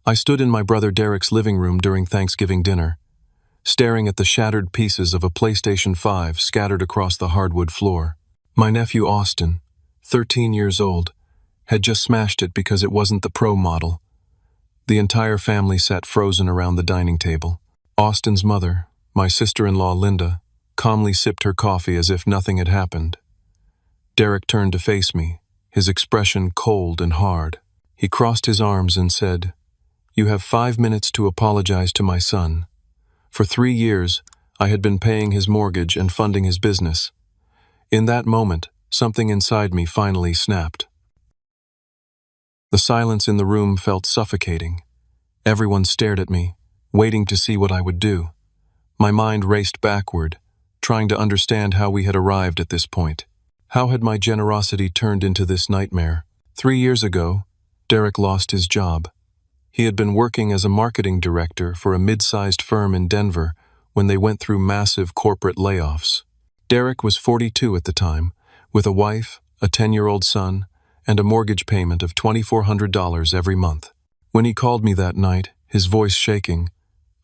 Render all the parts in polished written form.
I stood in my brother Derek's living room during Thanksgiving dinner, staring at the shattered pieces of a PlayStation 5 scattered across the hardwood floor. My nephew Austin, 13 years old, had just smashed it because it wasn't the Pro model. The entire family sat frozen around the dining table. Austin's mother, my sister-in-law Linda, calmly sipped her coffee as if nothing had happened. Derek turned to face me, his expression cold and hard. He crossed his arms and said, "You have 5 minutes to apologize to my son. For 3 years, I had been paying his mortgage and funding his business." In that moment, something inside me finally snapped. The silence in the room felt suffocating. Everyone stared at me, waiting to see what I would do. My mind raced backward, trying to understand how we had arrived at this point. How had my generosity turned into this nightmare? 3 years ago, Derek lost his job. He had been working as a marketing director for a mid-sized firm in Denver when they went through massive corporate layoffs. Derek was 42 at the time, with a wife, a 10-year-old son, and a mortgage payment of $2,400 every month. When he called me that night, his voice shaking,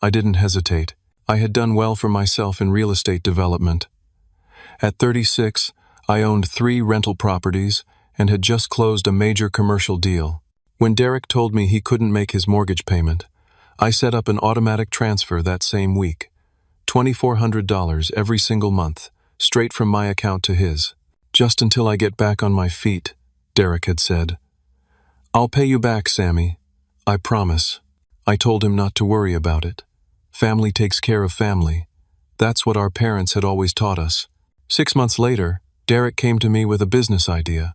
I didn't hesitate. I had done well for myself in real estate development. At 36, I owned 3 rental properties and had just closed a major commercial deal. When Derek told me he couldn't make his mortgage payment, I set up an automatic transfer that same week, $2,400 every single month, straight from my account to his. "Just until I get back on my feet," Derek had said. "I'll pay you back, Sammy. I promise." I told him not to worry about it. Family takes care of family. That's what our parents had always taught us. 6 months later, Derek came to me with a business idea.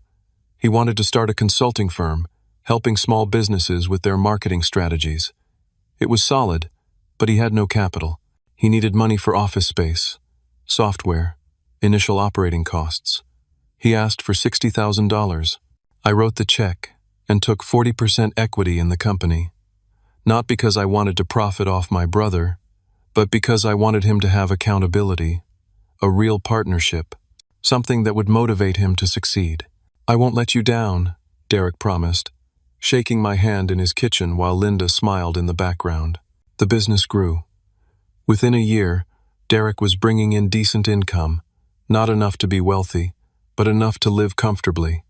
He wanted to start a consulting firm, helping small businesses with their marketing strategies. It was solid, but he had no capital. He needed money for office space, software, initial operating costs. He asked for $60,000. I wrote the check and took 40% equity in the company. Not because I wanted to profit off my brother, but because I wanted him to have accountability, a real partnership, something that would motivate him to succeed. "I won't let you down," Derek promised, shaking my hand in his kitchen while Linda smiled in the background. The business grew. Within a year, Derek was bringing in decent income, not enough to be wealthy, but enough to live comfortably.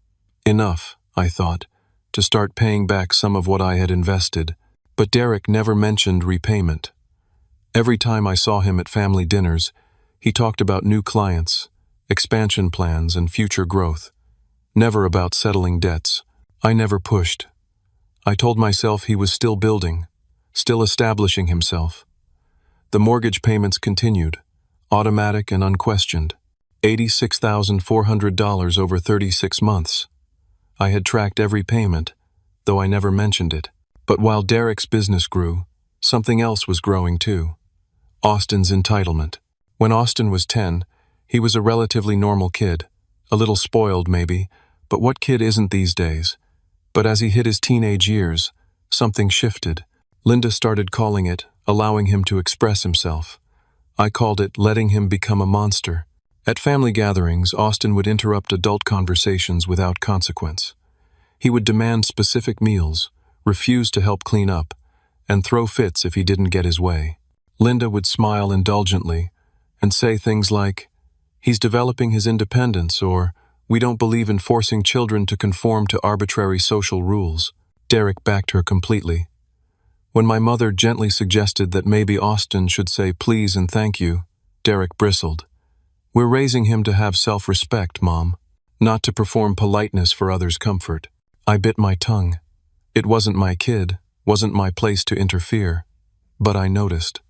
Enough, I thought, to start paying back some of what I had invested. But Derek never mentioned repayment. Every time I saw him at family dinners, he talked about new clients, expansion plans, and future growth. Never about settling debts. I never pushed. I told myself he was still building, still establishing himself. The mortgage payments continued, automatic and unquestioned. $86,400 over 36 months. I had tracked every payment, though I never mentioned it. But while Derek's business grew, something else was growing too. Austin's entitlement. When Austin was 10, he was a relatively normal kid, a little spoiled maybe, but what kid isn't these days? But as he hit his teenage years, something shifted. Linda started calling it allowing him to express himself. I called it letting him become a monster. At family gatherings, Austin would interrupt adult conversations without consequence. He would demand specific meals, refuse to help clean up, and throw fits if he didn't get his way. Linda would smile indulgently and say things like, "He's developing his independence," or "We don't believe in forcing children to conform to arbitrary social rules." Derek backed her completely. When my mother gently suggested that maybe Austin should say please and thank you, Derek bristled. "We're raising him to have self-respect, Mom, not to perform politeness for others' comfort." I bit my tongue. It wasn't my kid, wasn't my place to interfere. But I noticed.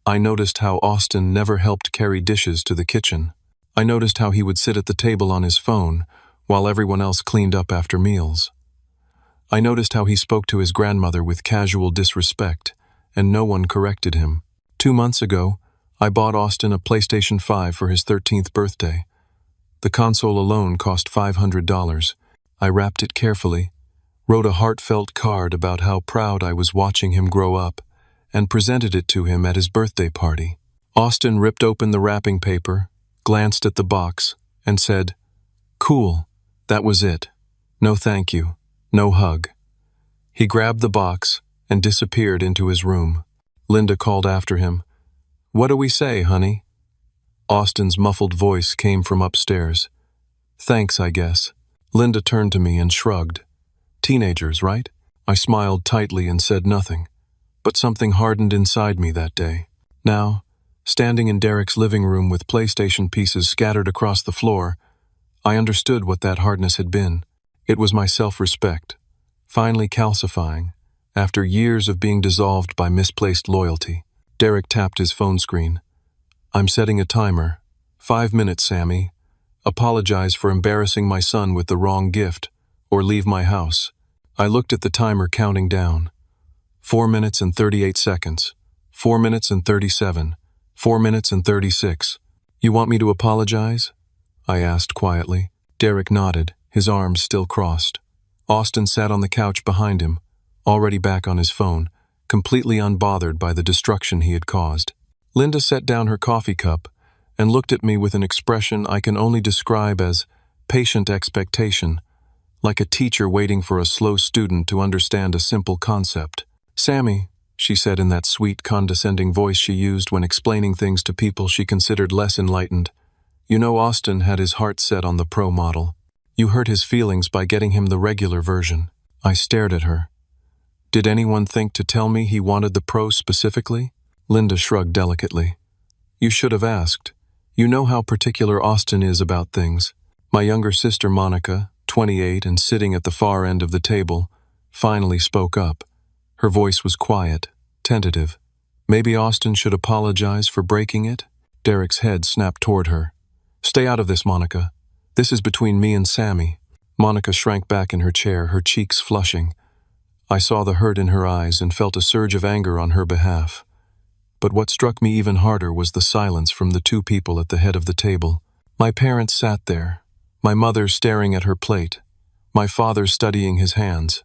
I noticed how Austin never helped carry dishes to the kitchen. I noticed how he would sit at the table on his phone while everyone else cleaned up after meals. I noticed how he spoke to his grandmother with casual disrespect, and no one corrected him. 2 months ago, I bought Austin a PlayStation 5 for his 13th birthday. The console alone cost $500. I wrapped it carefully, wrote a heartfelt card about how proud I was watching him grow up, and presented it to him at his birthday party. Austin ripped open the wrapping paper, glanced at the box, and said, "Cool, that was it. No thank you. No hug." He grabbed the box, and disappeared into his room. Linda called after him. "What do we say, honey?" Austin's muffled voice came from upstairs. "Thanks, I guess." Linda turned to me and shrugged. "Teenagers, right?" I smiled tightly and said nothing, but something hardened inside me that day. Now, standing in Derek's living room with PlayStation pieces scattered across the floor, I understood what that hardness had been. It was my self-respect, finally calcifying, after years of being dissolved by misplaced loyalty. Derek tapped his phone screen. "I'm setting a timer. 5 minutes, Sammy. Apologize for embarrassing my son with the wrong gift, or leave my house." I looked at the timer counting down. 4 minutes and 38 seconds. 4 minutes and 37. 4 minutes and 36. "You want me to apologize?" I asked quietly. Derek nodded, his arms still crossed. Austin sat on the couch behind him, already back on his phone, completely unbothered by the destruction he had caused. Linda set down her coffee cup and looked at me with an expression I can only describe as patient expectation, like a teacher waiting for a slow student to understand a simple concept. "Sammy," she said in that sweet, condescending voice she used when explaining things to people she considered less enlightened, "you know Austin had his heart set on the Pro model. You hurt his feelings by getting him the regular version." I stared at her. "Did anyone think to tell me he wanted the Pro specifically?" Linda shrugged delicately. "You should have asked. You know how particular Austin is about things." My younger sister Monica, 28 and sitting at the far end of the table, finally spoke up. Her voice was quiet, tentative. "Maybe Austin should apologize for breaking it?" Derek's head snapped toward her. "Stay out of this, Monica. This is between me and Sammy." Monica shrank back in her chair, her cheeks flushing. I saw the hurt in her eyes and felt a surge of anger on her behalf. But what struck me even harder was the silence from the two people at the head of the table. My parents sat there, my mother staring at her plate, my father studying his hands.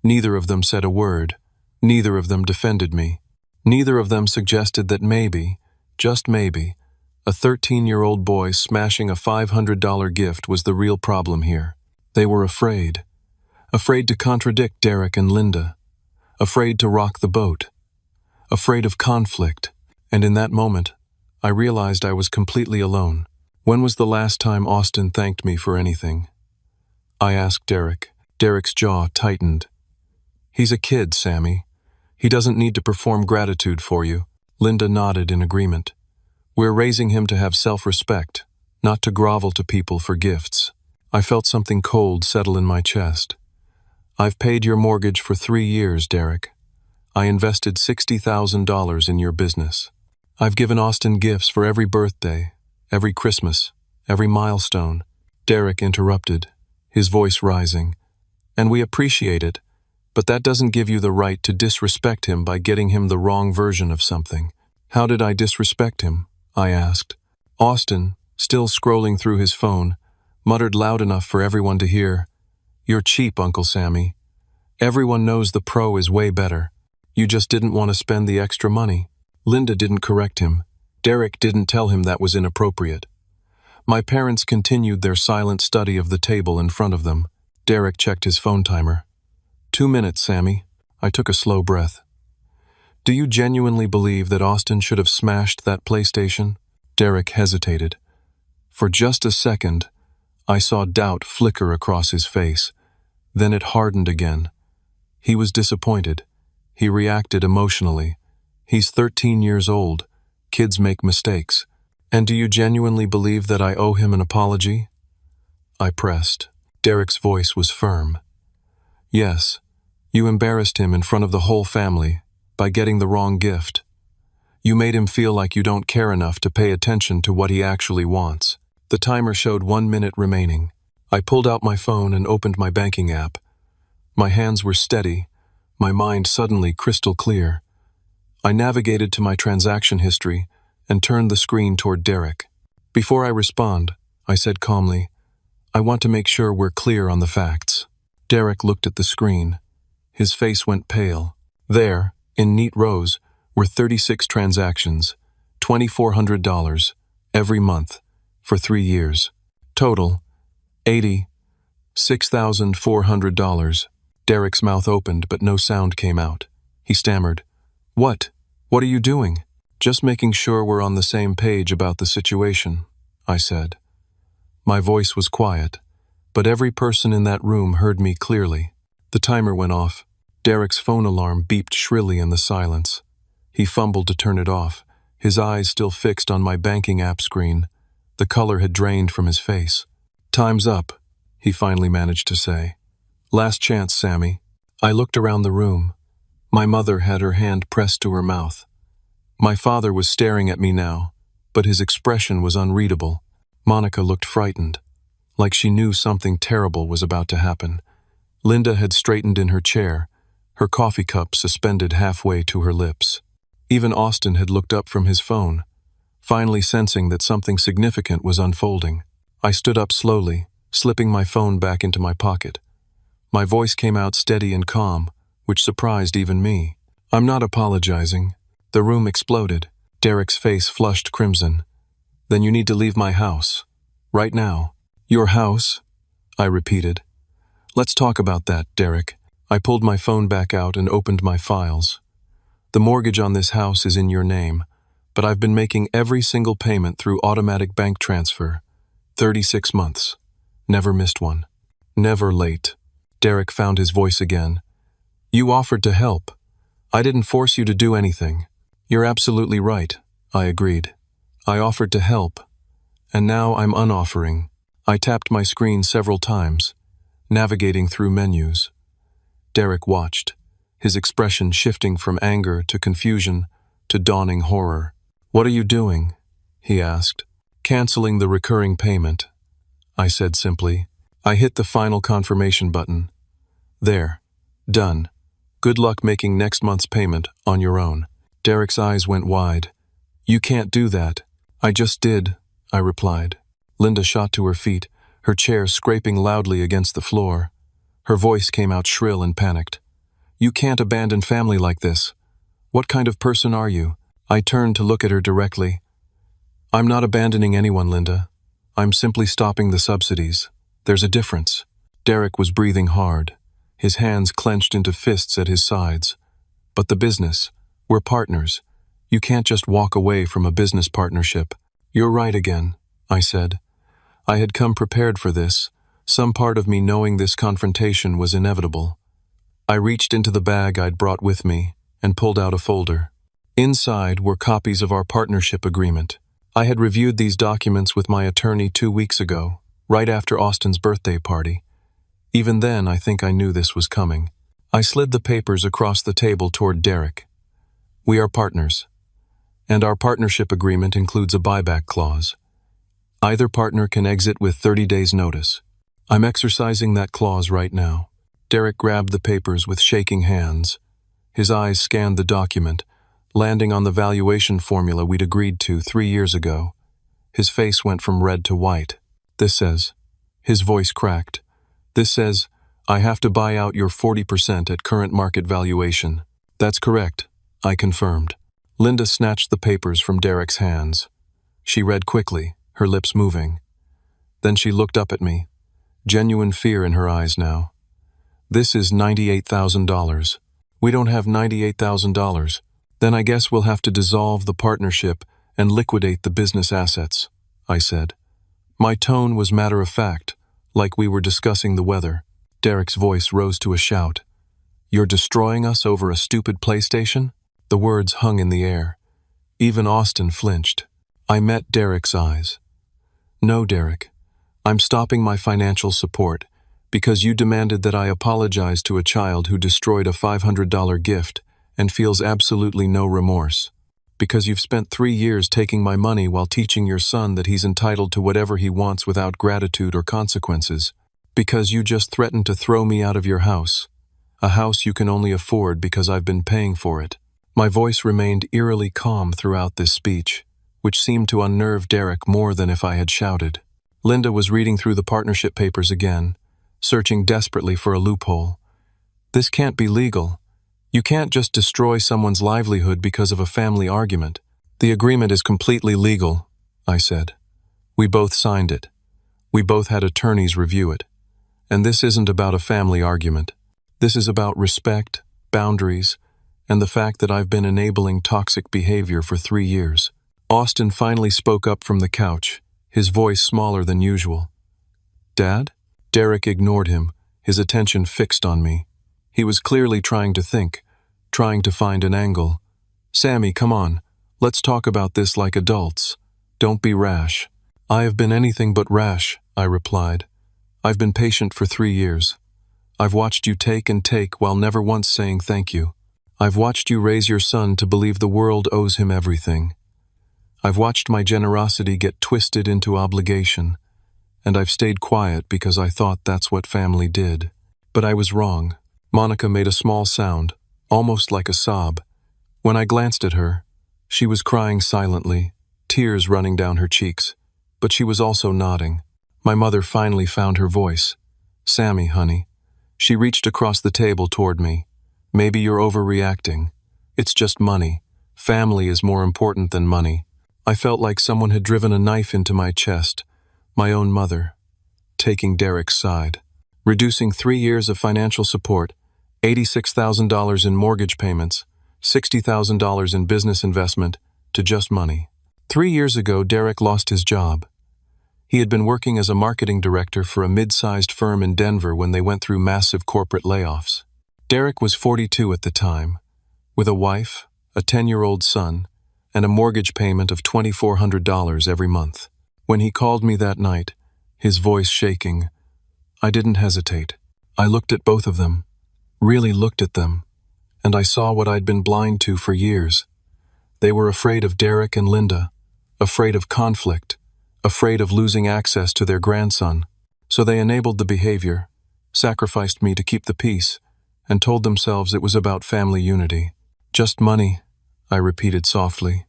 Neither of them said a word. Neither of them defended me. Neither of them suggested that maybe, just maybe, a 13-year-old boy smashing a $500 gift was the real problem here. They were afraid. Afraid to contradict Derek and Linda. Afraid to rock the boat. Afraid of conflict. And in that moment, I realized I was completely alone. When was the last time Austin thanked me for anything? I asked Derek. Derek's jaw tightened. "He's a kid, Sammy. He doesn't need to perform gratitude for you." Linda nodded in agreement. "We're raising him to have self-respect, not to grovel to people for gifts." I felt something cold settle in my chest. "I've paid your mortgage for 3 years, Derek. I invested $60,000 in your business. I've given Austin gifts for every birthday, every Christmas, every milestone." Derek interrupted, his voice rising. "And we appreciate it, but that doesn't give you the right to disrespect him by getting him the wrong version of something." "How did I disrespect him?" I asked. Austin, still scrolling through his phone, muttered loud enough for everyone to hear, "You're cheap, Uncle Sammy. Everyone knows the Pro is way better. You just didn't want to spend the extra money." Linda didn't correct him. Derek didn't tell him that was inappropriate. My parents continued their silent study of the table in front of them. Derek checked his phone timer. 2 minutes, Sammy." I took a slow breath. "Do you genuinely believe that Austin should have smashed that PlayStation?" Derek hesitated. For just a second, I saw doubt flicker across his face. Then it hardened again. He was disappointed. He reacted emotionally. He's 13 years old. Kids make mistakes. "And do you genuinely believe that I owe him an apology?" I pressed. Derek's voice was firm. "Yes, you embarrassed him in front of the whole family by getting the wrong gift. You made him feel like you don't care enough to pay attention to what he actually wants." The timer showed 1 minute remaining. I pulled out my phone and opened my banking app. My hands were steady, my mind suddenly crystal clear. I navigated to my transaction history and turned the screen toward Derek. "Before I respond," I said calmly, "I want to make sure we're clear on the facts." Derek looked at the screen. His face went pale. There, in neat rows, were 36 transactions, $2,400, every month, for 3 years. Total, $86,400. Derek's mouth opened, but no sound came out. He stammered. What? What are you doing? Just making sure we're on the same page about the situation, I said. My voice was quiet, but every person in that room heard me clearly. The timer went off. Derek's phone alarm beeped shrilly in the silence. He fumbled to turn it off, his eyes still fixed on my banking app screen. The color had drained from his face. Time's up, he finally managed to say. Last chance, Sammy. I looked around the room. My mother had her hand pressed to her mouth. My father was staring at me now, but his expression was unreadable. Monica looked frightened, like she knew something terrible was about to happen. Linda had straightened in her chair, her coffee cup suspended halfway to her lips. Even Austin had looked up from his phone, finally sensing that something significant was unfolding. I stood up slowly, slipping my phone back into my pocket. My voice came out steady and calm, which surprised even me. I'm not apologizing. The room exploded. Derek's face flushed crimson. Then you need to leave my house. Right now. Your house? I repeated. Let's talk about that, Derek. I pulled my phone back out and opened my files. The mortgage on this house is in your name, but I've been making every single payment through automatic bank transfer. 36 months. Never missed one. Never late. Derek found his voice again. You offered to help. I didn't force you to do anything. You're absolutely right, I agreed. I offered to help, and now I'm unoffering. I tapped my screen several times, navigating through menus. Derek watched, his expression shifting from anger to confusion to dawning horror. What are you doing? He asked. Canceling the recurring payment, I said simply. I hit the final confirmation button. There. Done. Good luck making next month's payment on your own. Derek's eyes went wide. You can't do that. I just did, I replied. Linda shot to her feet, her chair scraping loudly against the floor. Her voice came out shrill and panicked. You can't abandon family like this. What kind of person are you? I turned to look at her directly. I'm not abandoning anyone, Linda. I'm simply stopping the subsidies. There's a difference. Derek was breathing hard, his hands clenched into fists at his sides. But the business, we're partners. You can't just walk away from a business partnership. You're right again, I said. I had come prepared for this, some part of me knowing this confrontation was inevitable. I reached into the bag I'd brought with me and pulled out a folder. Inside were copies of our partnership agreement. I had reviewed these documents with my attorney 2 weeks ago, right after Austin's birthday party. Even then, I think I knew this was coming. I slid the papers across the table toward Derek. We are partners, and our partnership agreement includes a buyback clause. Either partner can exit with 30 days' notice. I'm exercising that clause right now. Derek grabbed the papers with shaking hands. His eyes scanned the document, landing on the valuation formula we'd agreed to 3 years ago. His face went from red to white. This says, his voice cracked. This says, I have to buy out your 40% at current market valuation. That's correct, I confirmed. Linda snatched the papers from Derek's hands. She read quickly, her lips moving. Then she looked up at me, genuine fear in her eyes now. This is $98,000. We don't have $98,000. Then I guess we'll have to dissolve the partnership and liquidate the business assets, I said. My tone was matter-of-fact, like we were discussing the weather. Derek's voice rose to a shout. You're destroying us over a stupid PlayStation? The words hung in the air. Even Austin flinched. I met Derek's eyes. No, Derek. I'm stopping my financial support because you demanded that I apologize to a child who destroyed a $500 gift and feels absolutely no remorse. Because you've spent 3 years taking my money while teaching your son that he's entitled to whatever he wants without gratitude or consequences. Because you just threatened to throw me out of your house. A house you can only afford because I've been paying for it. My voice remained eerily calm throughout this speech, which seemed to unnerve Derek more than if I had shouted. Linda was reading through the partnership papers again, searching desperately for a loophole. This can't be legal. You can't just destroy someone's livelihood because of a family argument. The agreement is completely legal, I said. We both signed it. We both had attorneys review it. And this isn't about a family argument. This is about respect, boundaries, and the fact that I've been enabling toxic behavior for 3 years. Austin finally spoke up from the couch, his voice smaller than usual. "Dad?" Derek ignored him, his attention fixed on me. He was clearly trying to think, trying to find an angle. "Sammy, come on. Let's talk about this like adults. Don't be rash." "I have been anything but rash," I replied. "I've been patient for 3 years. I've watched you take and take while never once saying thank you. I've watched you raise your son to believe the world owes him everything. I've watched my generosity get twisted into obligation, and I've stayed quiet because I thought that's what family did. But I was wrong." Monica made a small sound, almost like a sob. When I glanced at her, she was crying silently, tears running down her cheeks, but she was also nodding. My mother finally found her voice. "Sammy, honey." She reached across the table toward me. "Maybe you're overreacting. It's just money. Family is more important than money." I felt like someone had driven a knife into my chest. My own mother, taking Derek's side. Reducing 3 years of financial support, $86,000 in mortgage payments, $60,000 in business investment, to just money. 3 years ago, Derek lost his job. He had been working as a marketing director for a mid-sized firm in Denver when they went through massive corporate layoffs. Derek was 42 at the time, with a wife, a 10-year-old son, and a mortgage payment of $2,400 every month. When he called me that night, his voice shaking, I didn't hesitate. I looked at both of them, really looked at them, and I saw what I'd been blind to for years. They were afraid of Derek and Linda, afraid of conflict, afraid of losing access to their grandson. So they enabled the behavior, sacrificed me to keep the peace, and told themselves it was about family unity. "Just money," I repeated softly.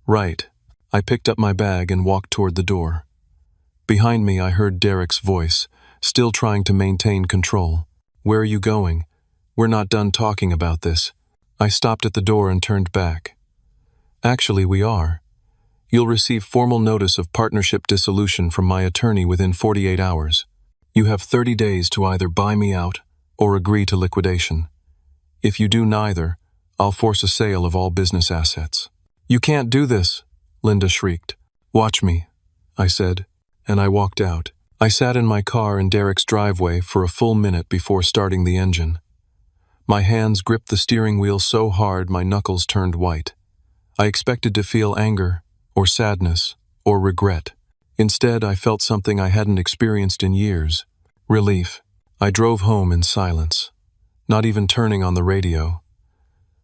"Right." I picked up my bag and walked toward the door. Behind me I heard Derek's voice, still trying to maintain control. "Where are you going? We're not done talking about this." I stopped at the door and turned back. "Actually, we are. You'll receive formal notice of partnership dissolution from my attorney within 48 hours. You have 30 days to either buy me out or agree to liquidation. If you do neither, I'll force a sale of all business assets." "You can't do this," Linda shrieked. "Watch me," I said, and I walked out. I sat in my car in Derek's driveway for a full minute before starting the engine. My hands gripped the steering wheel so hard my knuckles turned white. I expected to feel anger, or sadness, or regret. Instead, I felt something I hadn't experienced in years: relief. I drove home in silence, not even turning on the radio.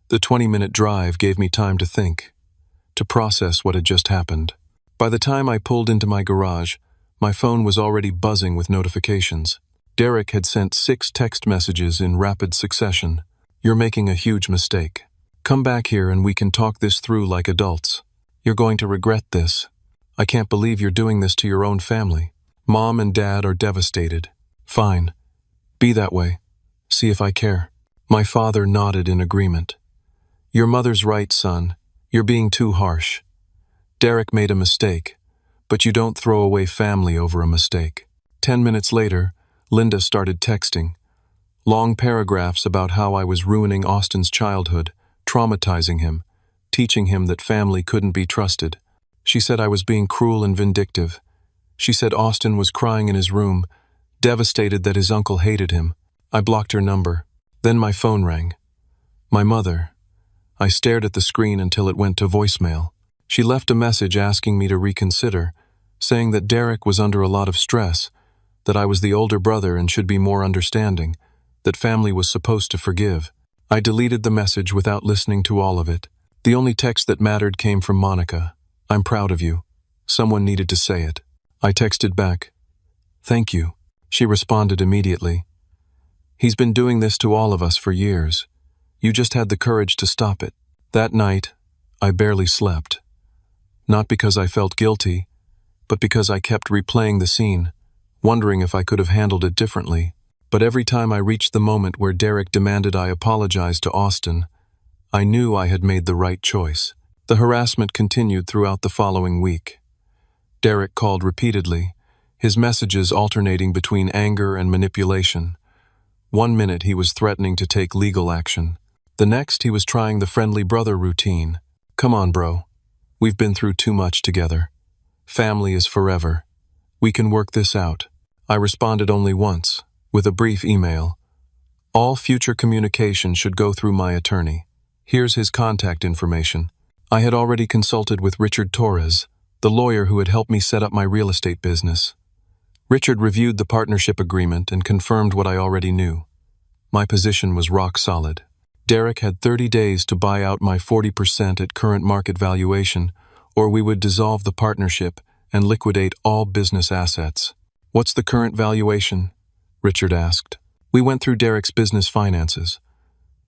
The 20-minute drive gave me time to think, to process what had just happened. By the time I pulled into my garage, my phone was already buzzing with notifications. Derek had sent 6 text messages in rapid succession. "You're making a huge mistake. Come back here and we can talk this through like adults. You're going to regret this. I can't believe you're doing this to your own family. Mom and Dad are devastated." "Fine. Be that way. See if I care." My father nodded in agreement. "Your mother's right, son. You're being too harsh. Derek made a mistake, but you don't throw away family over a mistake." 10 minutes later, Linda started texting. Long paragraphs about how I was ruining Austin's childhood, traumatizing him, teaching him that family couldn't be trusted. She said I was being cruel and vindictive. She said Austin was crying in his room, devastated that his uncle hated him. I blocked her number. Then my phone rang. My mother. I stared at the screen until it went to voicemail. She left a message asking me to reconsider, saying that Derek was under a lot of stress, that I was the older brother and should be more understanding, that family was supposed to forgive. I deleted the message without listening to all of it. The only text that mattered came from Monica. "I'm proud of you. Someone needed to say it." I texted back, "Thank you." She responded immediately. "He's been doing this to all of us for years. You just had the courage to stop it." That night, I barely slept. Not because I felt guilty, but because I kept replaying the scene, wondering if I could have handled it differently. But every time I reached the moment where Derek demanded I apologize to Austin, I knew I had made the right choice. The harassment continued throughout the following week. Derek called repeatedly, his messages alternating between anger and manipulation. One minute he was threatening to take legal action. The next, he was trying the friendly brother routine. Come on, bro. We've been through too much together. Family is forever. We can work this out. I responded only once, with a brief email. All future communication should go through my attorney. Here's his contact information. I had already consulted with Richard Torres, the lawyer who had helped me set up my real estate business. Richard reviewed the partnership agreement and confirmed what I already knew. My position was rock solid. Derek had 30 days to buy out my 40% at current market valuation, or we would dissolve the partnership and liquidate all business assets. What's the current valuation? Richard asked. We went through Derek's business finances.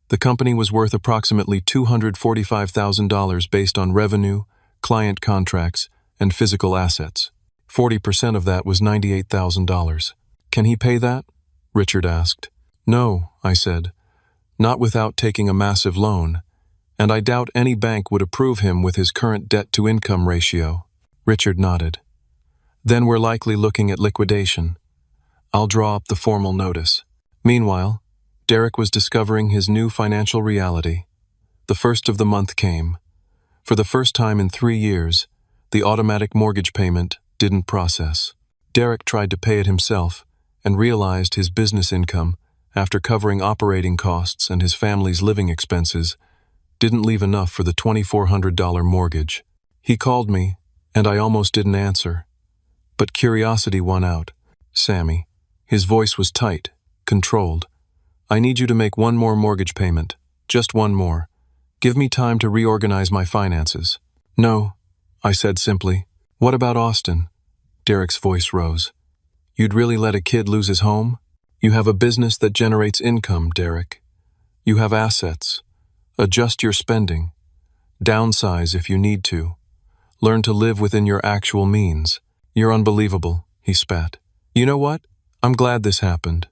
The company was worth approximately $245,000 based on revenue, client contracts, and physical assets. 40% of that was $98,000. Can he pay that? Richard asked. No, I said. Not without taking a massive loan, and I doubt any bank would approve him with his current debt-to-income ratio. Richard nodded. Then we're likely looking at liquidation. I'll draw up the formal notice. Meanwhile, Derek was discovering his new financial reality. The first of the month came. For the first time in 3 years, the automatic mortgage payment didn't process. Derek tried to pay it himself and realized his business income, after covering operating costs and his family's living expenses, didn't leave enough for the $2,400 mortgage. He called me, and I almost didn't answer. But curiosity won out. Sammy. His voice was tight, controlled. I need you to make one more mortgage payment. Just one more. Give me time to reorganize my finances. No, I said simply. What about Austin? Derek's voice rose. You'd really let a kid lose his home? You have a business that generates income, Derek. You have assets. Adjust your spending. Downsize if you need to. Learn to live within your actual means. You're unbelievable, he spat. You know what? I'm glad this happened.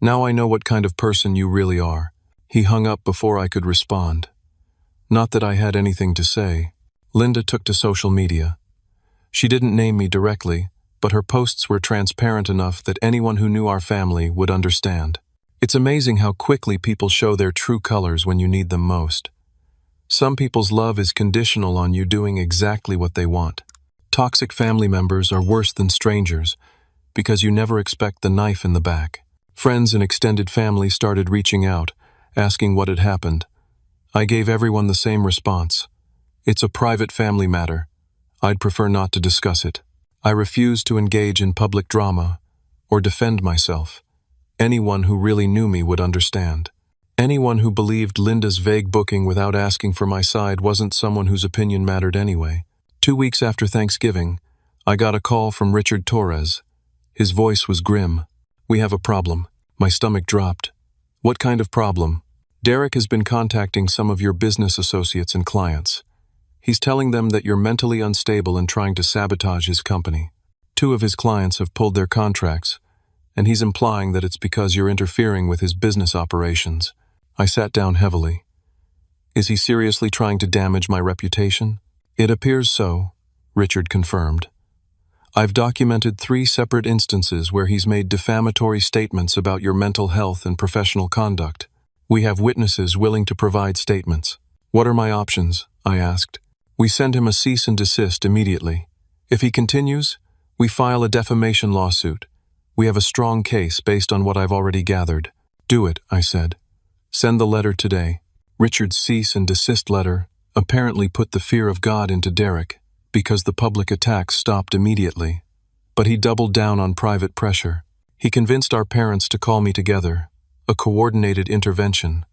Now I know what kind of person you really are. He hung up before I could respond. Not that I had anything to say. Linda took to social media. She didn't name me directly, but her posts were transparent enough that anyone who knew our family would understand. It's amazing how quickly people show their true colors when you need them most. Some people's love is conditional on you doing exactly what they want. Toxic family members are worse than strangers because you never expect the knife in the back. Friends and extended family started reaching out, asking what had happened. I gave everyone the same response. It's a private family matter. I'd prefer not to discuss it. I refused to engage in public drama or defend myself. Anyone who really knew me would understand. Anyone who believed Linda's vague booking without asking for my side wasn't someone whose opinion mattered anyway. 2 weeks after Thanksgiving, I got a call from Richard Torres. His voice was grim. We have a problem. My stomach dropped. What kind of problem? Derek has been contacting some of your business associates and clients. He's telling them that you're mentally unstable and trying to sabotage his company. 2 of his clients have pulled their contracts, and he's implying that it's because you're interfering with his business operations. I sat down heavily. Is he seriously trying to damage my reputation? It appears so, Richard confirmed. I've documented 3 separate instances where he's made defamatory statements about your mental health and professional conduct. We have witnesses willing to provide statements. What are my options? I asked. We send him a cease and desist immediately. If he continues, we file a defamation lawsuit. We have a strong case based on what I've already gathered. Do it, I said. Send the letter today. Richard's cease and desist letter apparently put the fear of God into Derek, because the public attacks stopped immediately. But he doubled down on private pressure. He convinced our parents to call me together, a coordinated intervention.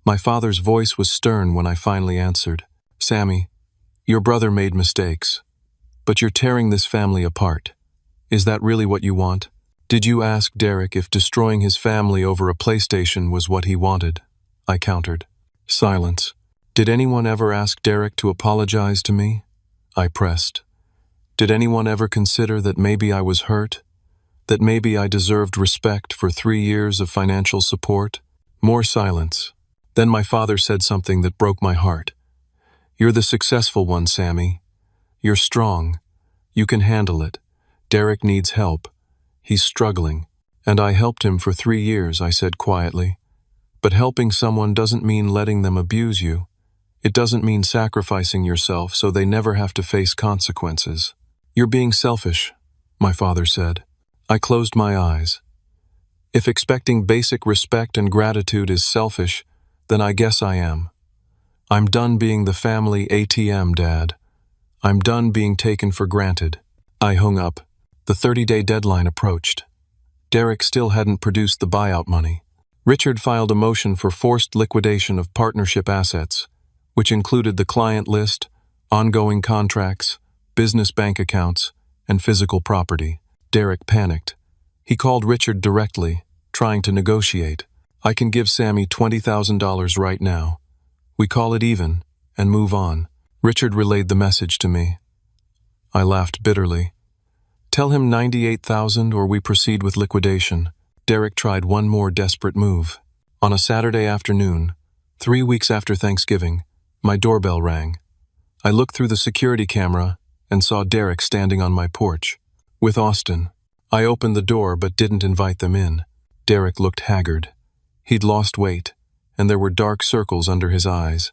My father's voice was stern when I finally answered. Sammy, your brother made mistakes, but you're tearing this family apart. Is that really what you want? Did you ask Derek if destroying his family over a PlayStation was what he wanted? I countered. Silence. Did anyone ever ask Derek to apologize to me? I pressed. Did anyone ever consider that maybe I was hurt? That maybe I deserved respect for 3 years of financial support? More silence. Then my father said something that broke my heart. You're the successful one, Sammy. You're strong. You can handle it. Derek needs help. He's struggling. And I helped him for 3 years, I said quietly. But helping someone doesn't mean letting them abuse you. It doesn't mean sacrificing yourself so they never have to face consequences. You're being selfish, my father said. I closed my eyes. If expecting basic respect and gratitude is selfish, then I guess I am. I'm done being the family ATM, Dad. I'm done being taken for granted. I hung up. The 30-day deadline approached. Derek still hadn't produced the buyout money. Richard filed a motion for forced liquidation of partnership assets, which included the client list, ongoing contracts, business bank accounts, and physical property. Derek panicked. He called Richard directly, trying to negotiate. I can give Sammy $20,000 right now. We call it even and move on. Richard relayed the message to me. I laughed bitterly. Tell him $98,000 or we proceed with liquidation. Derek tried one more desperate move. On a Saturday afternoon, 3 weeks after Thanksgiving, my doorbell rang. I looked through the security camera and saw Derek standing on my porch. With Austin. I opened the door but didn't invite them in. Derek looked haggard. He'd lost weight, and there were dark circles under his eyes.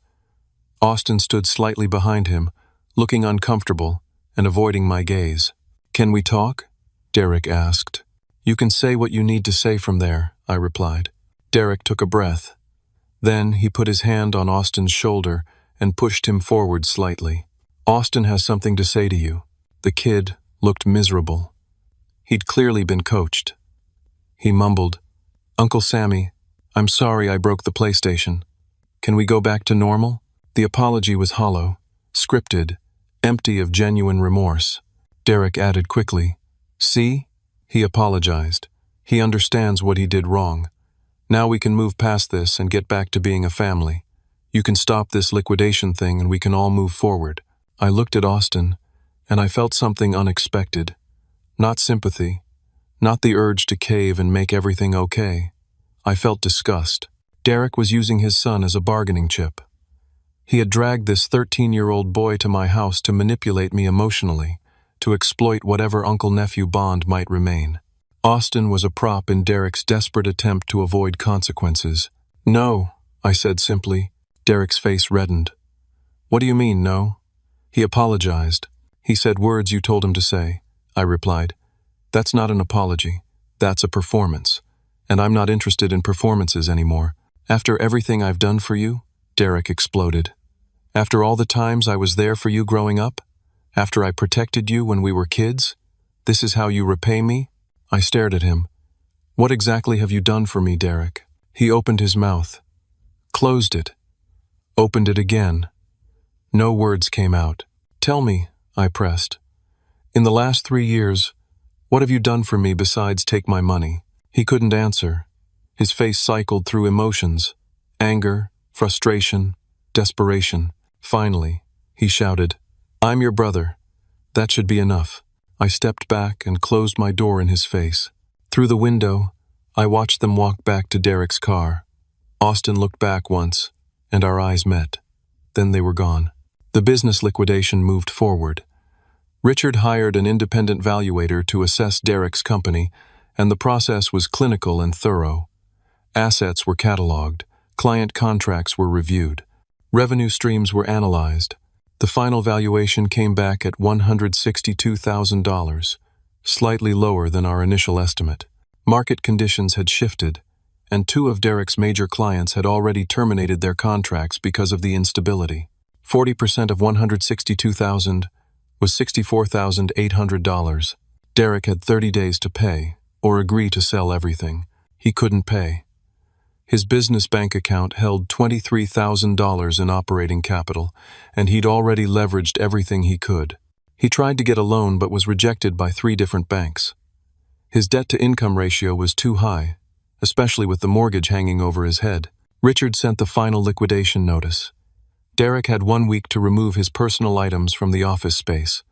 Austin stood slightly behind him, looking uncomfortable and avoiding my gaze. Can we talk? Derek asked. You can say what you need to say from there, I replied. Derek took a breath. Then he put his hand on Austin's shoulder and pushed him forward slightly. Austin has something to say to you. The kid looked miserable. He'd clearly been coached. He mumbled, Uncle Sammy, I'm sorry I broke the PlayStation. Can we go back to normal? The apology was hollow, scripted, empty of genuine remorse. Derek added quickly, See? He apologized. He understands what he did wrong. Now we can move past this and get back to being a family. You can stop this liquidation thing and we can all move forward. I looked at Austin, and I felt something unexpected. Not sympathy, not the urge to cave and make everything okay. I felt disgust. Derek was using his son as a bargaining chip. He had dragged this 13-year-old boy to my house to manipulate me emotionally, to exploit whatever uncle-nephew bond might remain. Austin was a prop in Derek's desperate attempt to avoid consequences. No, I said simply. Derek's face reddened. What do you mean, no? He apologized. He said words you told him to say. I replied. That's not an apology. That's a performance. And I'm not interested in performances anymore. After everything I've done for you, Derek exploded. After all the times I was there for you growing up? After I protected you when we were kids? This is how you repay me? I stared at him. What exactly have you done for me, Derek? He opened his mouth, closed it, opened it again. No words came out. Tell me, I pressed. In the last 3 years, what have you done for me besides take my money? He couldn't answer. His face cycled through emotions, anger, frustration, desperation. Finally, he shouted, I'm your brother. That should be enough. I stepped back and closed my door in his face. Through the window, I watched them walk back to Derek's car. Austin looked back once, and our eyes met. Then they were gone. The business liquidation moved forward. Richard hired an independent valuator to assess Derek's company, and the process was clinical and thorough. Assets were cataloged, client contracts were reviewed, revenue streams were analyzed. The final valuation came back at $162,000, slightly lower than our initial estimate. Market conditions had shifted, and 2 of Derek's major clients had already terminated their contracts because of the instability. 40% of $162,000 was $64,800. Derek had 30 days to pay, or agree to sell everything. He couldn't pay. His business bank account held $23,000 in operating capital, and he'd already leveraged everything he could. He tried to get a loan but was rejected by 3 different banks. His debt-to-income ratio was too high, especially with the mortgage hanging over his head. Richard sent the final liquidation notice. Derek had 1 week to remove his personal items from the office space.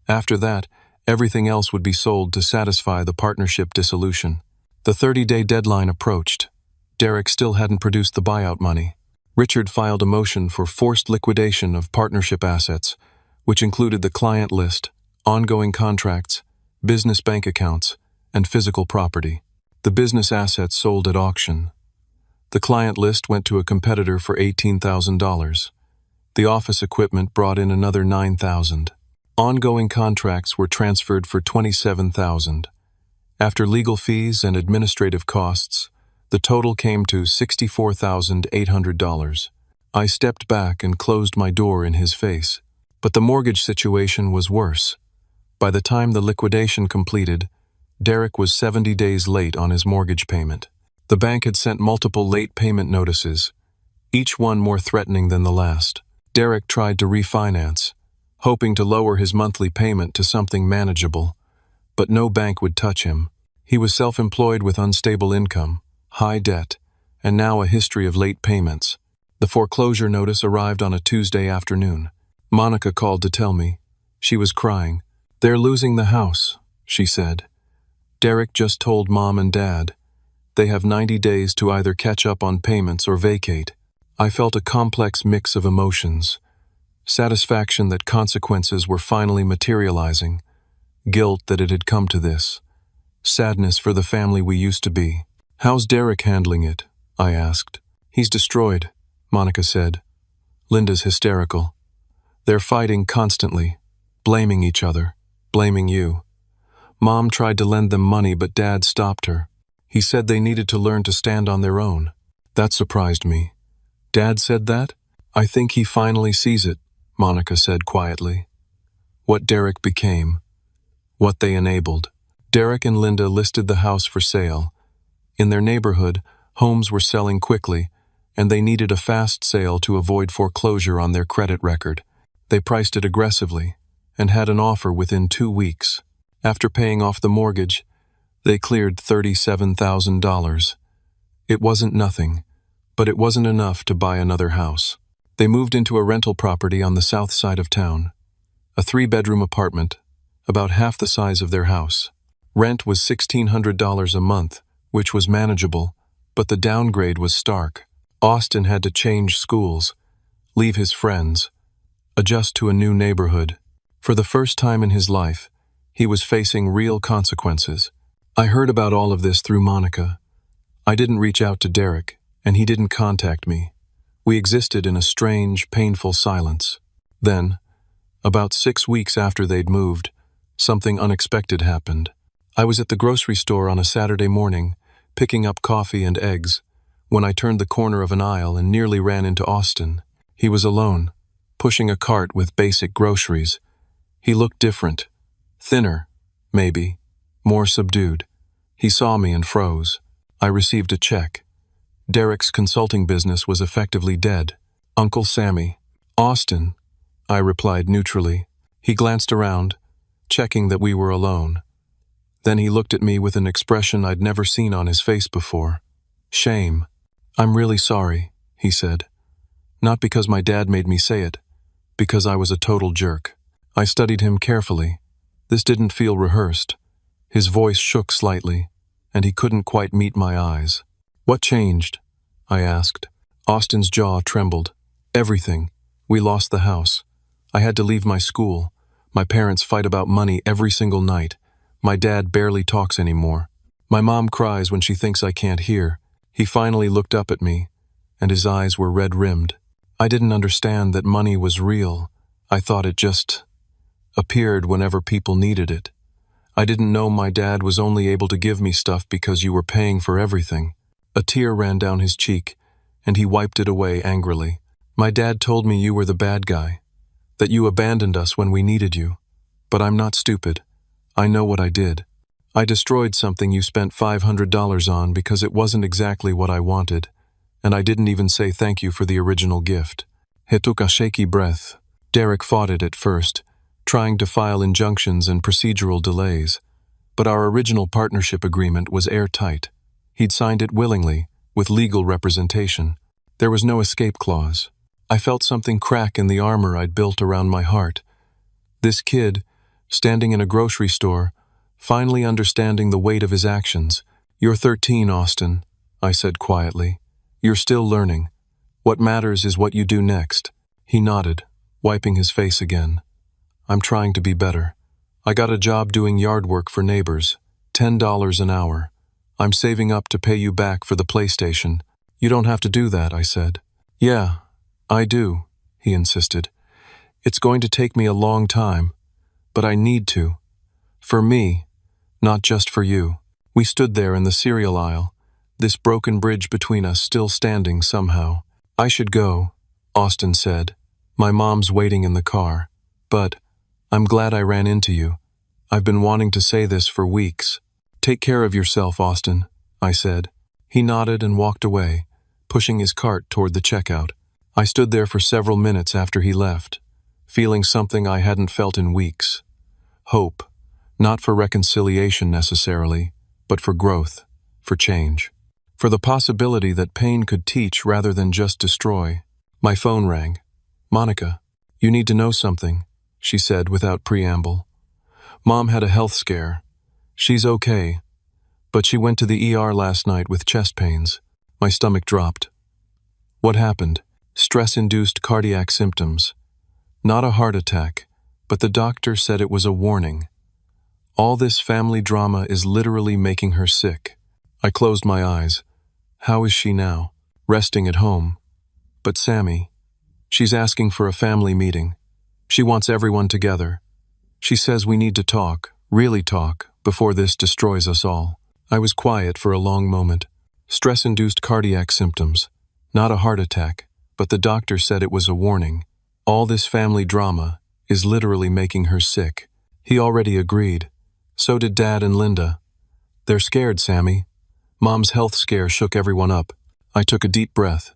After that, everything else would be sold to satisfy the partnership dissolution. The 30-day deadline approached. Derek still hadn't produced the buyout money. Richard filed a motion for forced liquidation of partnership assets, which included the client list, ongoing contracts, business bank accounts, and physical property. The business assets sold at auction. The client list went to a competitor for $18,000. The office equipment brought in another $9,000. Ongoing contracts were transferred for $27,000. After legal fees and administrative costs, the total came to $64,800. I stepped back and closed my door in his face. But the mortgage situation was worse. By the time the liquidation completed, Derek was 70 days late on his mortgage payment. The bank had sent multiple late payment notices, each one more threatening than the last. Derek tried to refinance, hoping to lower his monthly payment to something manageable, but no bank would touch him. He was self-employed with unstable income, high debt, and now a history of late payments. The foreclosure notice arrived on a Tuesday afternoon. Monica called to tell me. She was crying. "They're losing the house," she said. "Derek just told Mom and Dad. They have 90 days to either catch up on payments or vacate." I felt a complex mix of emotions. Satisfaction that consequences were finally materializing. Guilt that it had come to this. Sadness for the family we used to be. "How's Derek handling it?" I asked. "He's destroyed," Monica said. "Linda's hysterical. They're fighting constantly, blaming each other, blaming you. Mom tried to lend them money, but Dad stopped her. He said they needed to learn to stand on their own." That surprised me. "Dad said that?" "I think he finally sees it," Monica said quietly. What Derek became. What they enabled. Derek and Linda listed the house for sale. In their neighborhood, homes were selling quickly, and they needed a fast sale to avoid foreclosure on their credit record. They priced it aggressively and had an offer within 2 weeks. After paying off the mortgage, they cleared $37,000. It wasn't nothing, but it wasn't enough to buy another house. They moved into a rental property on the south side of town, a 3-bedroom apartment, about half the size of their house. Rent was $1,600 a month, which was manageable, but the downgrade was stark. Austin had to change schools, leave his friends, adjust to a new neighborhood. For the first time in his life, he was facing real consequences. I heard about all of this through Monica. I didn't reach out to Derek, and he didn't contact me. We existed in a strange, painful silence. Then, about 6 weeks after they'd moved, something unexpected happened. I was at the grocery store on a Saturday morning, picking up coffee and eggs, when I turned the corner of an aisle and nearly ran into Austin. He was alone, pushing a cart with basic groceries. He looked different. Thinner, maybe, more subdued. He saw me and froze. I received a check. Derek's consulting business was effectively dead. "Uncle Sammy." "Austin," I replied neutrally. He glanced around, checking that we were alone. Then he looked at me with an expression I'd never seen on his face before. Shame. "I'm really sorry," he said. "Not because my dad made me say it, because I was a total jerk." I studied him carefully. This didn't feel rehearsed. His voice shook slightly, and he couldn't quite meet my eyes. "What changed?" I asked. Austin's jaw trembled. "Everything. We lost the house. I had to leave my school. My parents fight about money every single night. My dad barely talks anymore. My mom cries when she thinks I can't hear." He finally looked up at me, and his eyes were red-rimmed. I didn't understand that money was real. I thought it just appeared whenever people needed it. I didn't know my dad was only able to give me stuff because you were paying for everything. A tear ran down his cheek, and he wiped it away angrily. "My dad told me you were the bad guy, that you abandoned us when we needed you. But I'm not stupid. I know what I did. I destroyed something you spent $500 on because it wasn't exactly what I wanted, and I didn't even say thank you for the original gift." He took a shaky breath. Derek fought it at first, trying to file injunctions and procedural delays. But our original partnership agreement was airtight. He'd signed it willingly, with legal representation. There was no escape clause. I felt something crack in the armor I'd built around my heart. This kid, standing in a grocery store, finally understanding the weight of his actions. "You're 13, Austin," I said quietly. "You're still learning. What matters is what you do next." He nodded, wiping his face again. "I'm trying to be better. I got a job doing yard work for neighbors, $10 an hour. I'm saving up to pay you back for the PlayStation." You don't have to do that, I said. Yeah, I do, he insisted. It's going to take me a long time, but I need to. For me, not just for you. We stood there in the cereal aisle, this broken bridge between us still standing somehow. I should go, Austin said. My mom's waiting in the car. But I'm glad I ran into you. I've been wanting to say this for weeks. Take care of yourself, Austin, I said. He nodded and walked away, pushing his cart toward the checkout. I stood there for several minutes after he left, feeling something I hadn't felt in weeks. Hope, not for reconciliation necessarily, but for growth, for change. For the possibility that pain could teach rather than just destroy. My phone rang. Monica, you need to know something, she said without preamble. Mom had a health scare. She's okay, but she went to the ER last night with chest pains. My stomach dropped. What happened? Stress-induced cardiac symptoms. Not a heart attack, but the doctor said it was a warning. All this family drama is literally making her sick. I closed my eyes. How is she now? Resting at home. But Sammy, she's asking for a family meeting. She wants everyone together. She says we need to talk, really talk, before this destroys us all. I was quiet for a long moment. Stress-induced cardiac symptoms. Not a heart attack, but the doctor said it was a warning. All this family drama is literally making her sick. He already agreed. So did Dad and Linda. They're scared, Sammy. Mom's health scare shook everyone up. I took a deep breath.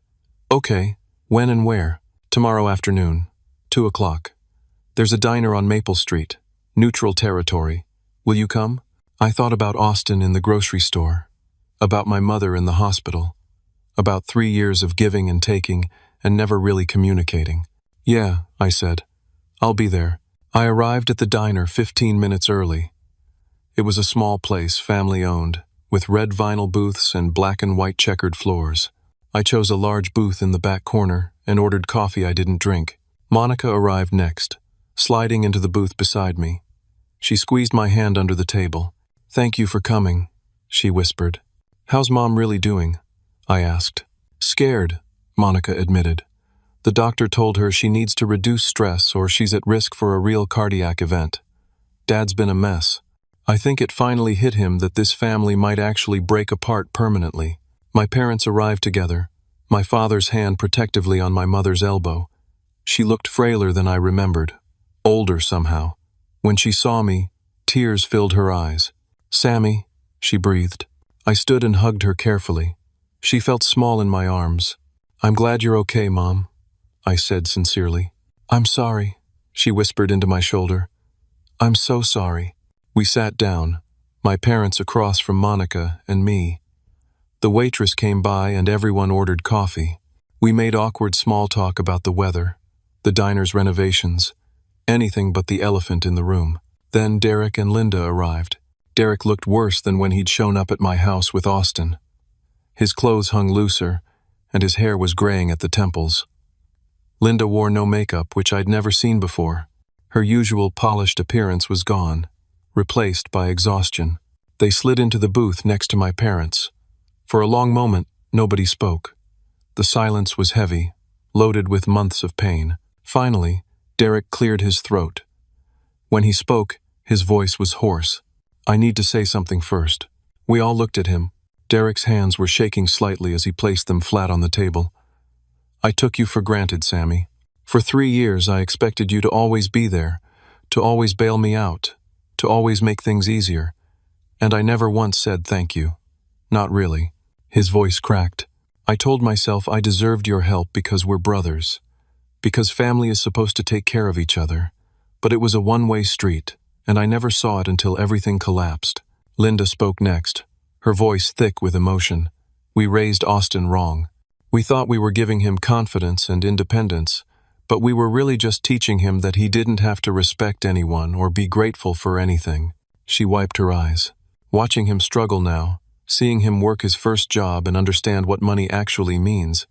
Okay, when and where? Tomorrow afternoon, 2 o'clock. There's a diner on Maple Street, neutral territory. Will you come? I thought about Austin in the grocery store, about my mother in the hospital, about 3 years of giving and taking and never really communicating. Yeah, I said. I'll be there. I arrived at the diner 15 minutes early. It was a small place, family-owned, with red vinyl booths and black and white checkered floors. I chose a large booth in the back corner and ordered coffee I didn't drink. Monica arrived next, sliding into the booth beside me. She squeezed my hand under the table. Thank you for coming, she whispered. How's Mom really doing? I asked. Scared, Monica admitted. The doctor told her she needs to reduce stress or she's at risk for a real cardiac event. Dad's been a mess. I think it finally hit him that this family might actually break apart permanently. My parents arrived together, my father's hand protectively on my mother's elbow. She looked frailer than I remembered, older somehow. When she saw me, tears filled her eyes. Sammy, she breathed. I stood and hugged her carefully. She felt small in my arms. I'm glad you're okay, Mom, I said sincerely. I'm sorry, she whispered into my shoulder. I'm so sorry. We sat down, my parents across from Monica and me. The waitress came by and everyone ordered coffee. We made awkward small talk about the weather, the diner's renovations, anything but the elephant in the room. Then Derek and Linda arrived. Derek looked worse than when he'd shown up at my house with Austin. His clothes hung looser, and his hair was graying at the temples. Linda wore no makeup, which I'd never seen before. Her usual polished appearance was gone, replaced by exhaustion. They slid into the booth next to my parents. For a long moment, nobody spoke. The silence was heavy, loaded with months of pain. Finally, Derek cleared his throat. When he spoke, his voice was hoarse. I need to say something first. We all looked at him. Derek's hands were shaking slightly as he placed them flat on the table. I took you for granted, Sammy. For 3 years, I expected you to always be there, to always bail me out, to always make things easier. And I never once said thank you. Not really. His voice cracked. I told myself I deserved your help because we're brothers, because family is supposed to take care of each other. But it was a one-way street, and I never saw it until everything collapsed. Linda spoke next, her voice thick with emotion. We raised Austin wrong. We thought we were giving him confidence and independence, but we were really just teaching him that he didn't have to respect anyone or be grateful for anything. She wiped her eyes. Watching him struggle now, seeing him work his first job and understand what money actually means,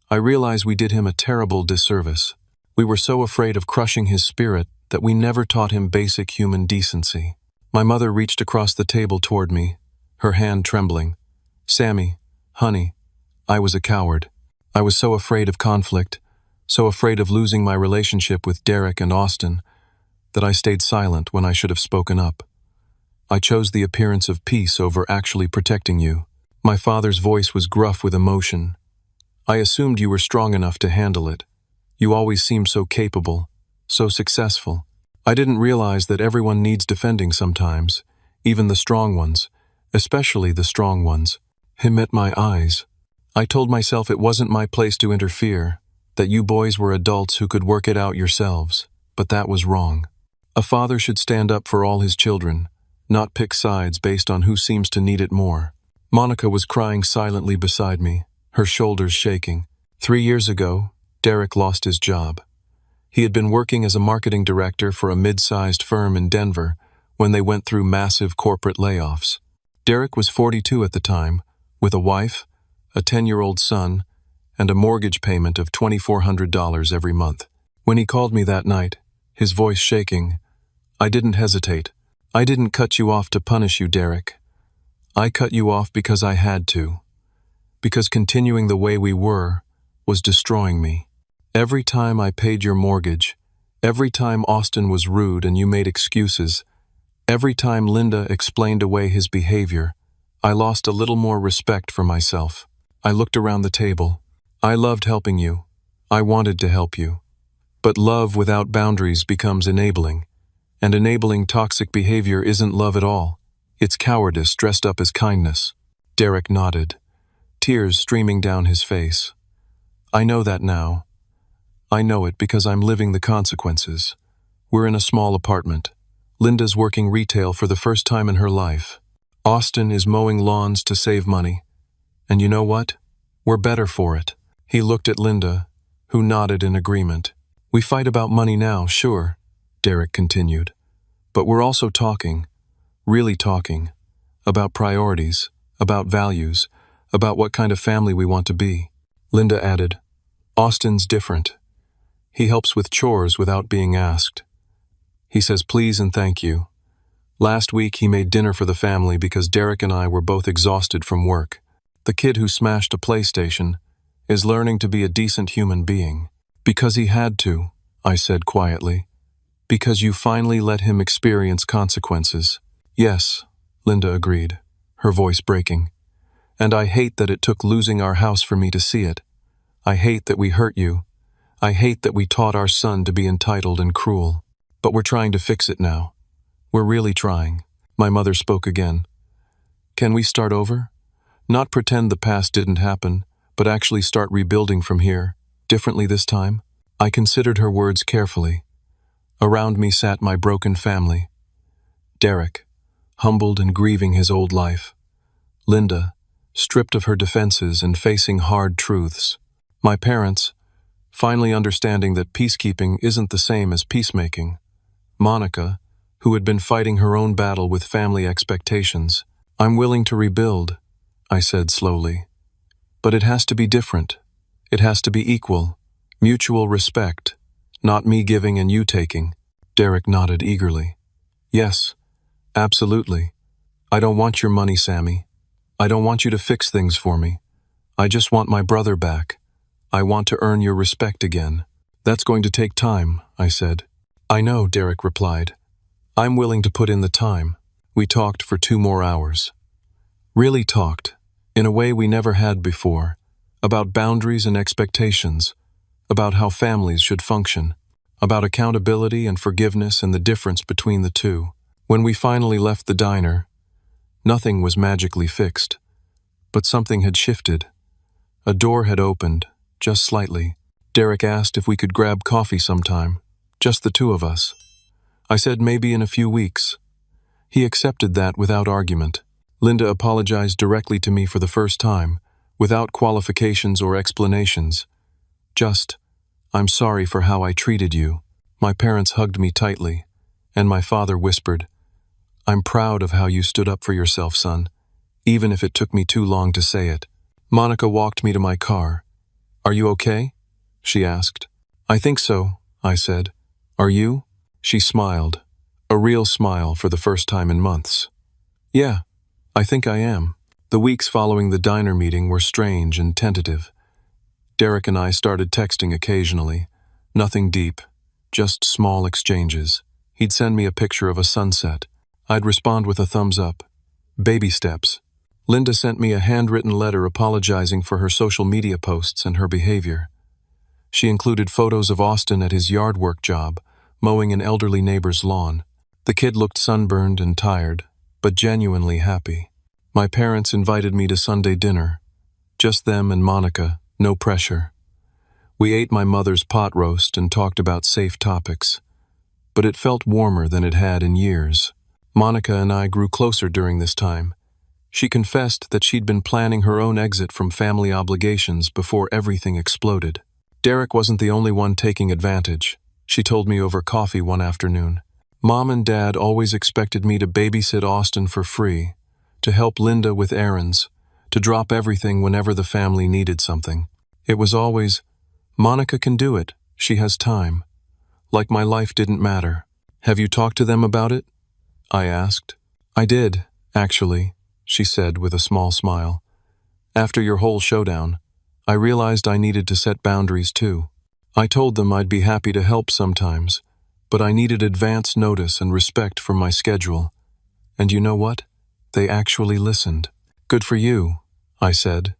I realized we did him a terrible disservice. We were so afraid of crushing his spirit that we never taught him basic human decency. My mother reached across the table toward me, her hand trembling. Sammy, honey, I was a coward. I was so afraid of conflict, so afraid of losing my relationship with Derek and Austin, that I stayed silent when I should have spoken up. I chose the appearance of peace over actually protecting you. My father's voice was gruff with emotion. I assumed you were strong enough to handle it. You always seemed so capable, so successful. I didn't realize that everyone needs defending sometimes, even the strong ones, especially the strong ones. He met my eyes. I told myself it wasn't my place to interfere, that you boys were adults who could work it out yourselves, but that was wrong. A father should stand up for all his children, not pick sides based on who seems to need it more. Monica was crying silently beside me, her shoulders shaking. 3 years ago, Derek lost his job. He had been working as a marketing director for a mid-sized firm in Denver when they went through massive corporate layoffs. Derek was 42 at the time, with a wife, a 10-year-old son, and a mortgage payment of $2,400 every month. When he called me that night, his voice shaking, I didn't hesitate. I didn't cut you off to punish you, Derek. I cut you off because I had to. Because continuing the way we were was destroying me. Every time I paid your mortgage, every time Austin was rude and you made excuses, every time Linda explained away his behavior, I lost a little more respect for myself. I looked around the table. I loved helping you. I wanted to help you. But love without boundaries becomes enabling. And enabling toxic behavior isn't love at all. It's cowardice dressed up as kindness. Derek nodded, tears streaming down his face. I know that now. I know it because I'm living the consequences. We're in a small apartment. Linda's working retail for the first time in her life. Austin is mowing lawns to save money. And you know what? We're better for it. He looked at Linda, who nodded in agreement. We fight about money now, sure, Derek continued. But we're also talking, really talking, about priorities, about values, about what kind of family we want to be. Linda added, Austin's different. He helps with chores without being asked. He says please and thank you. Last week he made dinner for the family because Derek and I were both exhausted from work. The kid who smashed a PlayStation is learning to be a decent human being. Because he had to, I said quietly. Because you finally let him experience consequences. Yes, Linda agreed, her voice breaking. And I hate that it took losing our house for me to see it. I hate that we hurt you. I hate that we taught our son to be entitled and cruel. But we're trying to fix it now. We're really trying. My mother spoke again. Can we start over? Not pretend the past didn't happen, but actually start rebuilding from here, differently this time? I considered her words carefully. Around me sat my broken family. Derek, humbled and grieving his old life. Linda, stripped of her defenses and facing hard truths. My parents, finally understanding that peacekeeping isn't the same as peacemaking. Monica, who had been fighting her own battle with family expectations. I'm willing to rebuild, I said slowly. But it has to be different. It has to be equal, mutual respect, not me giving and you taking. Derek nodded eagerly. Yes, absolutely. I don't want your money, Sammy. I don't want you to fix things for me. I just want my brother back. I want to earn your respect again. That's going to take time, I said. I know, Derek replied. I'm willing to put in the time. We talked for 2 more hours. Really talked, in a way we never had before, about boundaries and expectations, about how families should function, about accountability and forgiveness and the difference between the two. When we finally left the diner, nothing was magically fixed, but something had shifted. A door had opened, just slightly. Derek asked if we could grab coffee sometime, just the 2 of us. I said maybe in a few weeks. He accepted that without argument. Linda apologized directly to me for the first time, without qualifications or explanations. Just, I'm sorry for how I treated you. My parents hugged me tightly, and my father whispered, I'm proud of how you stood up for yourself, son, even if it took me too long to say it. Monica walked me to my car. Are you okay? She asked. I think so, I said. Are you? She smiled, a real smile for the first time in months. Yeah, I think I am. The weeks following the diner meeting were strange and tentative. Derek and I started texting occasionally. Nothing deep, just small exchanges. He'd send me a picture of a sunset. I'd respond with a thumbs up. Baby steps. Linda sent me a handwritten letter apologizing for her social media posts and her behavior. She included photos of Austin at his yard work job, mowing an elderly neighbor's lawn. The kid looked sunburned and tired, but genuinely happy. My parents invited me to Sunday dinner. Just them and Monica, no pressure. We ate my mother's pot roast and talked about safe topics. But it felt warmer than it had in years. Monica and I grew closer during this time. She confessed that she'd been planning her own exit from family obligations before everything exploded. Derek wasn't the only one taking advantage, she told me over coffee one afternoon. Mom and Dad always expected me to babysit Austin for free, to help Linda with errands, to drop everything whenever the family needed something. It was always, Monica can do it, she has time. Like my life didn't matter. Have you talked to them about it? I asked. I did, actually, she said with a small smile. After your whole showdown, I realized I needed to set boundaries too. I told them I'd be happy to help sometimes, but I needed advance notice and respect for my schedule. And you know what? They actually listened. Good for you, I said,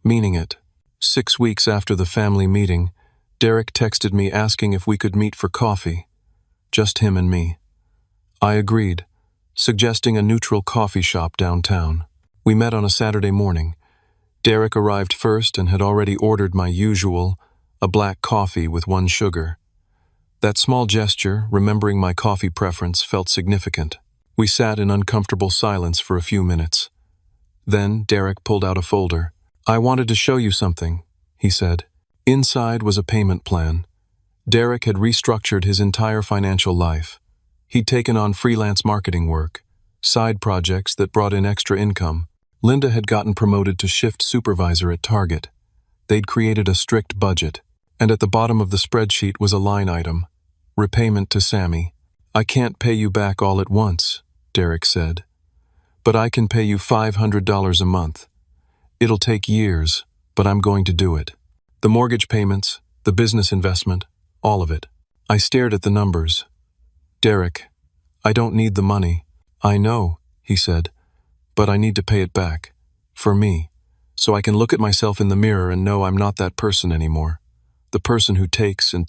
meaning it. 6 weeks after the family meeting, Derek texted me asking if we could meet for coffee. Just him and me. I agreed, suggesting a neutral coffee shop downtown. We met on a Saturday morning. Derek arrived first and had already ordered my usual, a black coffee with 1 sugar. That small gesture, remembering my coffee preference, felt significant. We sat in uncomfortable silence for a few minutes. Then Derek pulled out a folder. I wanted to show you something, he said. Inside was a payment plan. Derek had restructured his entire financial life. He'd taken on freelance marketing work, side projects that brought in extra income. Linda had gotten promoted to shift supervisor at Target. They'd created a strict budget, and at the bottom of the spreadsheet was a line item, repayment to Sammy. I can't pay you back all at once, Derek said, but I can pay you $500 a month. It'll take years, but I'm going to do it. The mortgage payments, the business investment, all of it. I stared at the numbers. Derek, I don't need the money. I know, he said, but I need to pay it back. For me. So I can look at myself in the mirror and know I'm not that person anymore. The person who takes and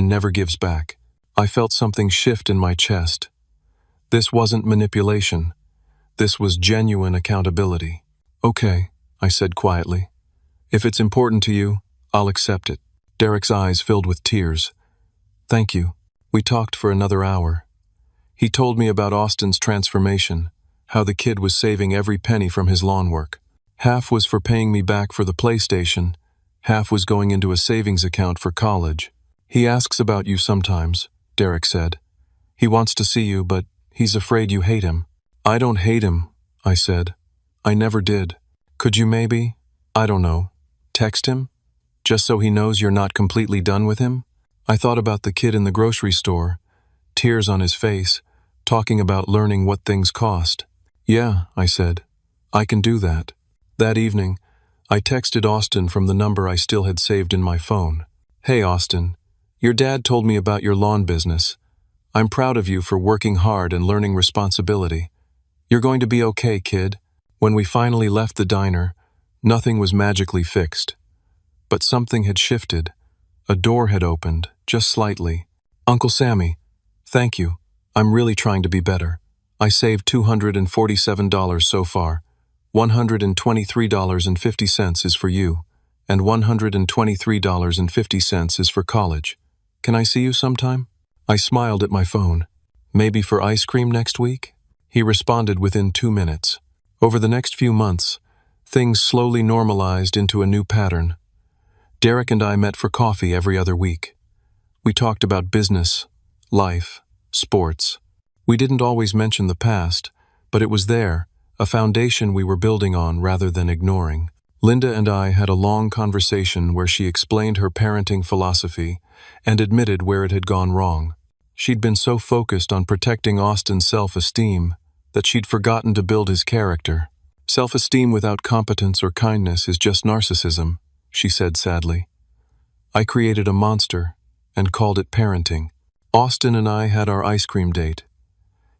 never gives back. I felt something shift in my chest. This wasn't manipulation. This was genuine accountability. Okay, I said quietly. If it's important to you, I'll accept it. Derek's eyes filled with tears. Thank you. We talked for another hour. He told me about Austin's transformation, how the kid was saving every penny from his lawn work. Half was for paying me back for the PlayStation, half was going into a savings account for college. He asks about you sometimes, Derek said. He wants to see you, but he's afraid you hate him. I don't hate him, I said. I never did. Could you maybe, I don't know, text him? Just so he knows you're not completely done with him? I thought about the kid in the grocery store, tears on his face, talking about learning what things cost. Yeah, I said. I can do that. That evening, I texted Austin from the number I still had saved in my phone. Hey Austin, your dad told me about your lawn business. I'm proud of you for working hard and learning responsibility. You're going to be okay, kid. When we finally left the diner, nothing was magically fixed. But something had shifted. A door had opened, just slightly. Uncle Sammy, thank you. I'm really trying to be better. I saved $247 so far. $123.50 is for you, and $123.50 is for college. Can I see you sometime? I smiled at my phone. Maybe for ice cream next week? He responded within 2 minutes. Over the next few months, things slowly normalized into a new pattern. Derek and I met for coffee every other week. We talked about business, life, sports. We didn't always mention the past, but it was there, a foundation we were building on rather than ignoring. Linda and I had a long conversation where she explained her parenting philosophy and admitted where it had gone wrong. She'd been so focused on protecting Austin's self-esteem that she'd forgotten to build his character. Self-esteem without competence or kindness is just narcissism, she said sadly. I created a monster and called it parenting. Austin and I had our ice cream date.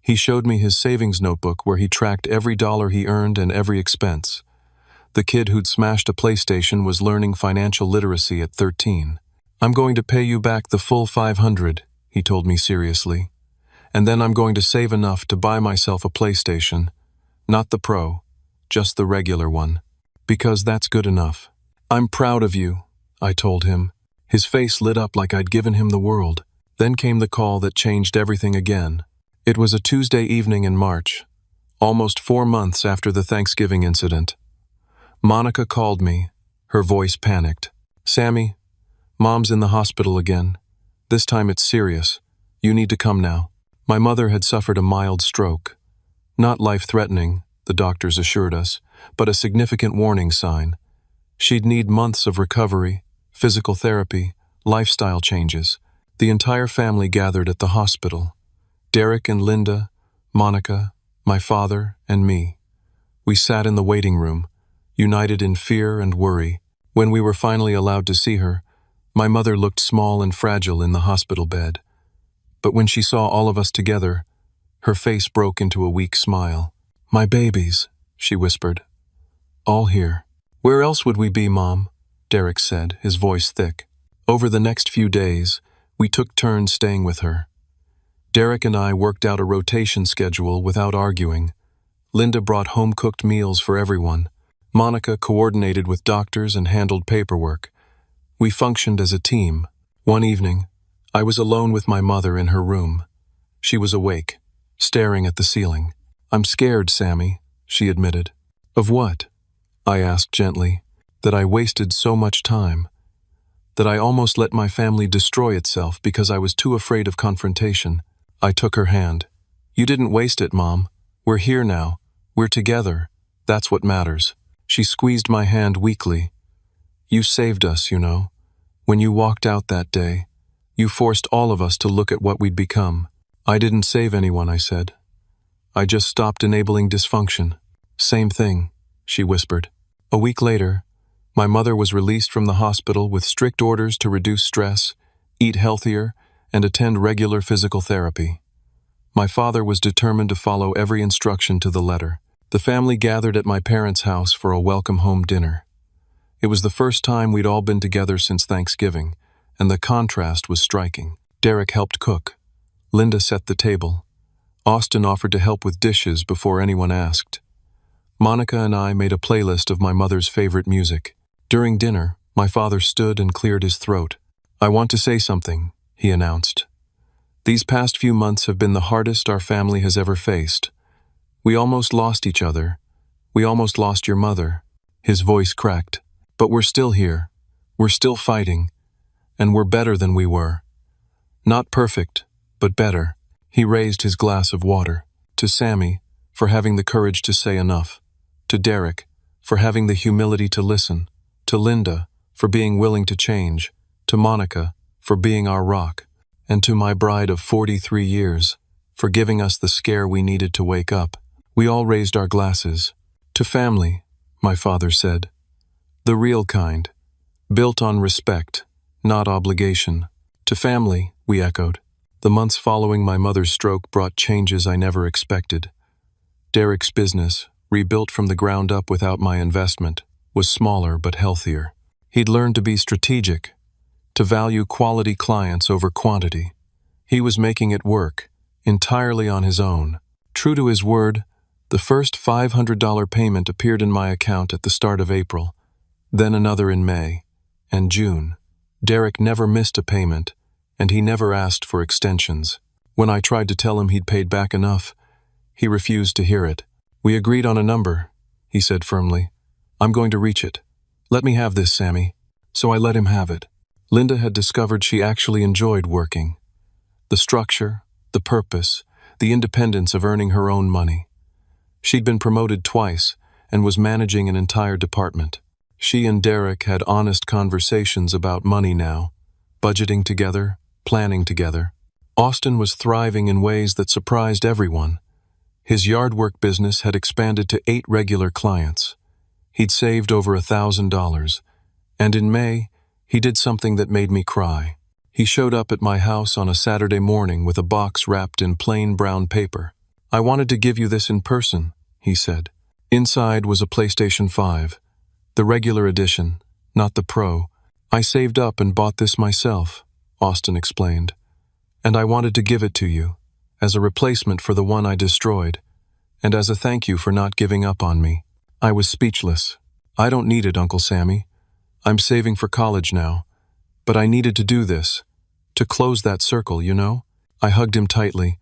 He showed me his savings notebook where he tracked every dollar he earned and every expense. The kid who'd smashed a PlayStation was learning financial literacy at 13. I'm going to pay you back the full $500, he told me seriously. And then I'm going to save enough to buy myself a PlayStation. Not the Pro, just the regular one. Because that's good enough. I'm proud of you, I told him. His face lit up like I'd given him the world. Then came the call that changed everything again. It was a Tuesday evening in March, almost 4 months after the Thanksgiving incident. Monica called me, her voice panicked. Sammy, Mom's in the hospital again. This time it's serious. You need to come now. My mother had suffered a mild stroke. Not life-threatening, the doctors assured us, but a significant warning sign. She'd need months of recovery, physical therapy, lifestyle changes. The entire family gathered at the hospital. Derek and Linda, Monica, my father, and me. We sat in the waiting room, united in fear and worry. When we were finally allowed to see her, my mother looked small and fragile in the hospital bed. But when she saw all of us together, her face broke into a weak smile. My babies, she whispered. All here. Where else would we be, Mom? Derek said, his voice thick. Over the next few days, we took turns staying with her. Derek and I worked out a rotation schedule without arguing. Linda brought home-cooked meals for everyone. Monica coordinated with doctors and handled paperwork. We functioned as a team. One evening, I was alone with my mother in her room. She was awake, staring at the ceiling. I'm scared, Sammy, she admitted. Of what? I asked gently. That I wasted so much time. That I almost let my family destroy itself because I was too afraid of confrontation. I took her hand. You didn't waste it, Mom. We're here now. We're together. That's what matters. She squeezed my hand weakly. You saved us, you know. When you walked out that day, you forced all of us to look at what we'd become. I didn't save anyone, I said. I just stopped enabling dysfunction. Same thing, she whispered. A week later, my mother was released from the hospital with strict orders to reduce stress, eat healthier, and attend regular physical therapy. My father was determined to follow every instruction to the letter. The family gathered at my parents' house for a welcome-home dinner. It was the first time we'd all been together since Thanksgiving, and the contrast was striking. Derek helped cook. Linda set the table. Austin offered to help with dishes before anyone asked. Monica and I made a playlist of my mother's favorite music. During dinner, my father stood and cleared his throat. I want to say something, he announced. These past few months have been the hardest our family has ever faced. We almost lost each other. We almost lost your mother. His voice cracked. But we're still here. We're still fighting. And we're better than we were. Not perfect, but better. He raised his glass of water. To Sammy, for having the courage to say enough. To Derek, for having the humility to listen. To Linda, for being willing to change. To Monica, for being our rock. And to my bride of 43 years, for giving us the scare we needed to wake up. We all raised our glasses. To family, my father said. The real kind. Built on respect, not obligation. To family, we echoed. The months following my mother's stroke brought changes I never expected. Derek's business, rebuilt from the ground up without my investment, was smaller but healthier. He'd learned to be strategic, to value quality clients over quantity. He was making it work, entirely on his own. True to his word, the first $500 payment appeared in my account at the start of April, then another in May and June. Derek never missed a payment, and he never asked for extensions. When I tried to tell him he'd paid back enough, he refused to hear it. We agreed on a number, he said firmly. I'm going to reach it. Let me have this, Sammy. So I let him have it. Linda had discovered she actually enjoyed working. The structure, the purpose, the independence of earning her own money. She'd been promoted twice and was managing an entire department. She and Derek had honest conversations about money now, budgeting together, planning together. Austin was thriving in ways that surprised everyone. His yard work business had expanded to 8 regular clients. He'd saved over $1,000, and in May, he did something that made me cry. He showed up at my house on a Saturday morning with a box wrapped in plain brown paper. "I wanted to give you this in person," he said. Inside was a PlayStation 5, the regular edition, not the Pro. "I saved up and bought this myself," Austin explained. "And I wanted to give it to you, as a replacement for the one I destroyed, and as a thank you for not giving up on me." I was speechless. "I don't need it, Uncle Sammy. I'm saving for college now. But I needed to do this, to close that circle, you know?" I hugged him tightly.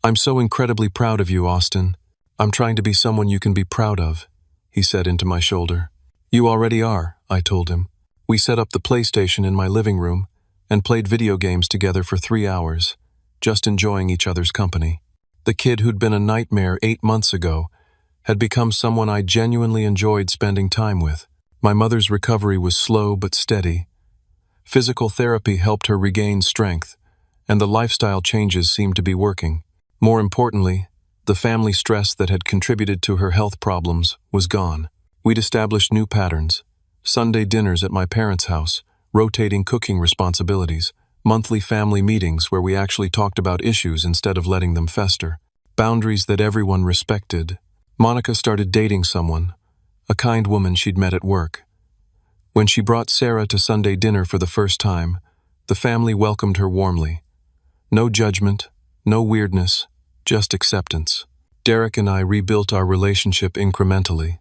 "I'm so incredibly proud of you, Austin. I'm trying to be someone you can be proud of," he said into my shoulder. "You already are," I told him. We set up the PlayStation in my living room and played video games together for 3 hours, just enjoying each other's company. The kid who'd been a nightmare 8 months ago had become someone I genuinely enjoyed spending time with. My mother's recovery was slow but steady. Physical therapy helped her regain strength, and the lifestyle changes seemed to be working. More importantly, the family stress that had contributed to her health problems was gone. We'd established new patterns: Sunday dinners at my parents' house, rotating cooking responsibilities, monthly family meetings where we actually talked about issues instead of letting them fester, boundaries that everyone respected. Monica started dating someone, a kind woman she'd met at work. When she brought Sarah to Sunday dinner for the first time, the family welcomed her warmly. No judgment, no weirdness, just acceptance. Derek and I rebuilt our relationship incrementally.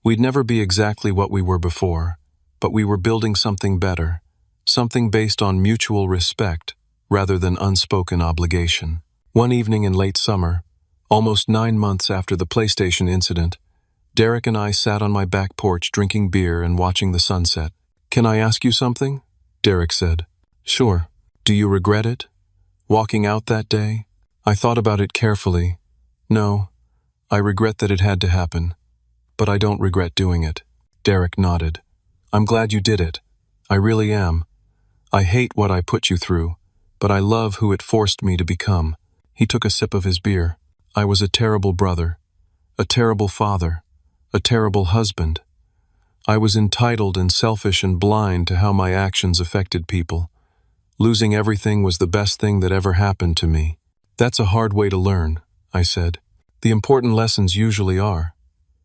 We'd never be exactly what we were before, but we were building something better, something based on mutual respect rather than unspoken obligation. One evening in late summer, almost 9 months after the PlayStation incident, Derek and I sat on my back porch drinking beer and watching the sunset. "Can I ask you something?" Derek said. "Sure. Do you regret it? Walking out that day?" I thought about it carefully. "No, I regret that it had to happen, but I don't regret doing it." Derek nodded. "I'm glad you did it. I really am. I hate what I put you through, but I love who it forced me to become." He took a sip of his beer. "I was a terrible brother, a terrible father, a terrible husband. I was entitled and selfish and blind to how my actions affected people. Losing everything was the best thing that ever happened to me." "That's a hard way to learn," I said. "The important lessons usually are,"